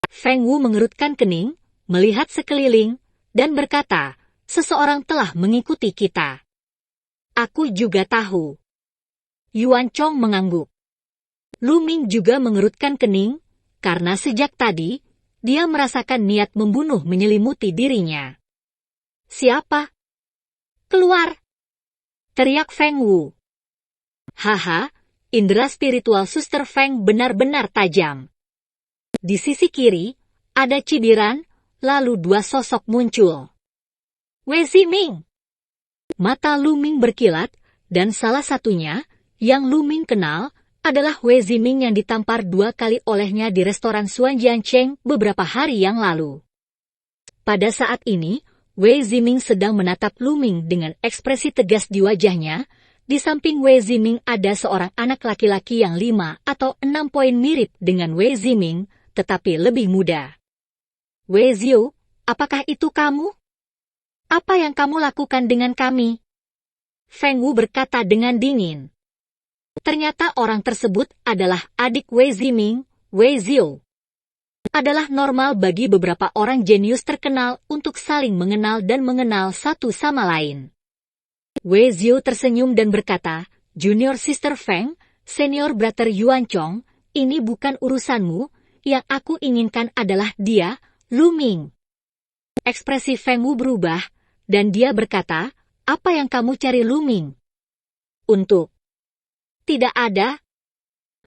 [SPEAKER 1] Feng Wu mengerutkan kening, melihat sekeliling, dan berkata, seseorang telah mengikuti kita. Aku juga tahu. Yuan Chong mengangguk. Lu Ming juga mengerutkan kening, karena sejak tadi, dia merasakan niat membunuh menyelimuti dirinya. Siapa? Keluar! Teriak Feng Wu. Haha, indera spiritual Suster Feng benar-benar tajam. Di sisi kiri, ada cibiran, lalu dua sosok muncul. Wei Ziming! Mata Lu Ming berkilat, dan salah satunya, yang Lu Ming kenal, adalah Wei Ziming yang ditampar 2 kali olehnya di restoran Xuan Jiancheng beberapa hari yang lalu. Pada saat ini, Wei Ziming sedang menatap Lu Ming dengan ekspresi tegas di wajahnya. Di samping Wei Ziming ada seorang anak laki-laki yang 5 atau 6 poin mirip dengan Wei Ziming, tetapi lebih muda. Wei Ziu, apakah itu kamu? Apa yang kamu lakukan dengan kami? Feng Wu berkata dengan dingin. Ternyata orang tersebut adalah adik Wei Ziming, Wei Ziu. Adalah normal bagi beberapa orang jenius terkenal untuk saling mengenal dan mengenal satu sama lain. Wei Ziu tersenyum dan berkata, Junior Sister Feng, Senior Brother Yuan Chong, ini bukan urusanmu, yang aku inginkan adalah dia, Lu Ming. Ekspresi Feng Wu berubah, dan dia berkata, apa yang kamu cari Lu Ming? Untuk tidak ada.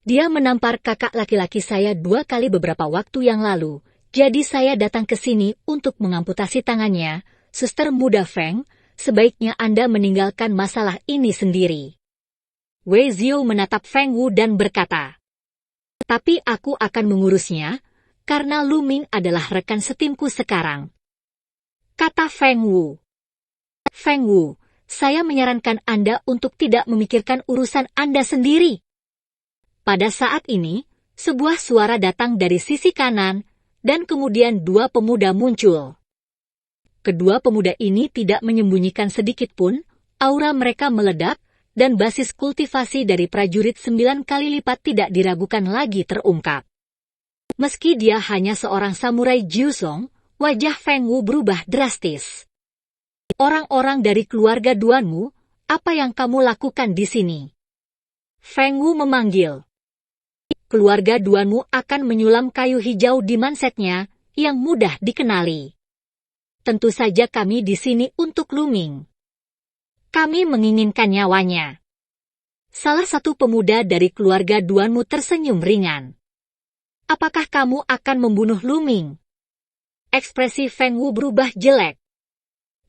[SPEAKER 1] Dia menampar kakak laki-laki saya 2 kali beberapa waktu yang lalu, jadi saya datang ke sini untuk mengamputasi tangannya. Suster muda Feng, sebaiknya Anda meninggalkan masalah ini sendiri. Wei Ziu menatap Feng Wu dan berkata, tapi aku akan mengurusnya, karena Lu Ming adalah rekan setimku sekarang. Kata Feng Wu. Feng Wu, saya menyarankan Anda untuk tidak memikirkan urusan Anda sendiri. Pada saat ini, sebuah suara datang dari sisi kanan, dan kemudian 2 pemuda muncul. Kedua pemuda ini tidak menyembunyikan sedikit pun, aura mereka meledak, dan basis kultivasi dari prajurit 9 kali lipat tidak diragukan lagi terungkap. Meski dia hanya seorang samurai Jiuzhong, wajah Feng Wu berubah drastis. Orang-orang dari keluarga Duanmu, apa yang kamu lakukan di sini? Feng Wu memanggil. Keluarga Duanmu akan menyulam kayu hijau di mansetnya, yang mudah dikenali. Tentu saja kami di sini untuk Lu Ming. Kami menginginkan nyawanya. Salah satu pemuda dari keluarga Duanmu tersenyum ringan. Apakah kamu akan membunuh Lu Ming? Ekspresi Feng Wu berubah jelek.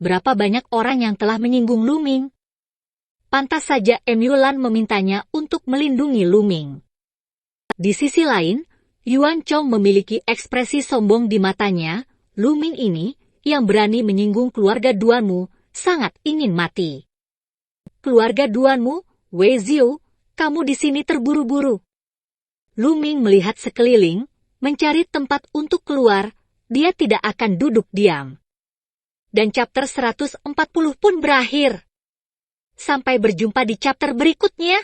[SPEAKER 1] Berapa banyak orang yang telah menyinggung Lu Ming? Pantas saja Yuan memintanya untuk melindungi Lu Ming. Di sisi lain, Yuan Chong memiliki ekspresi sombong di matanya. Lu Ming ini, yang berani menyinggung keluarga Duanmu, sangat ingin mati. Keluarga Duanmu, Wei Ziu, kamu di sini terburu-buru. Lu Ming melihat sekeliling, mencari tempat untuk keluar, dia tidak akan duduk diam. Dan chapter 140 pun berakhir. Sampai berjumpa di chapter berikutnya.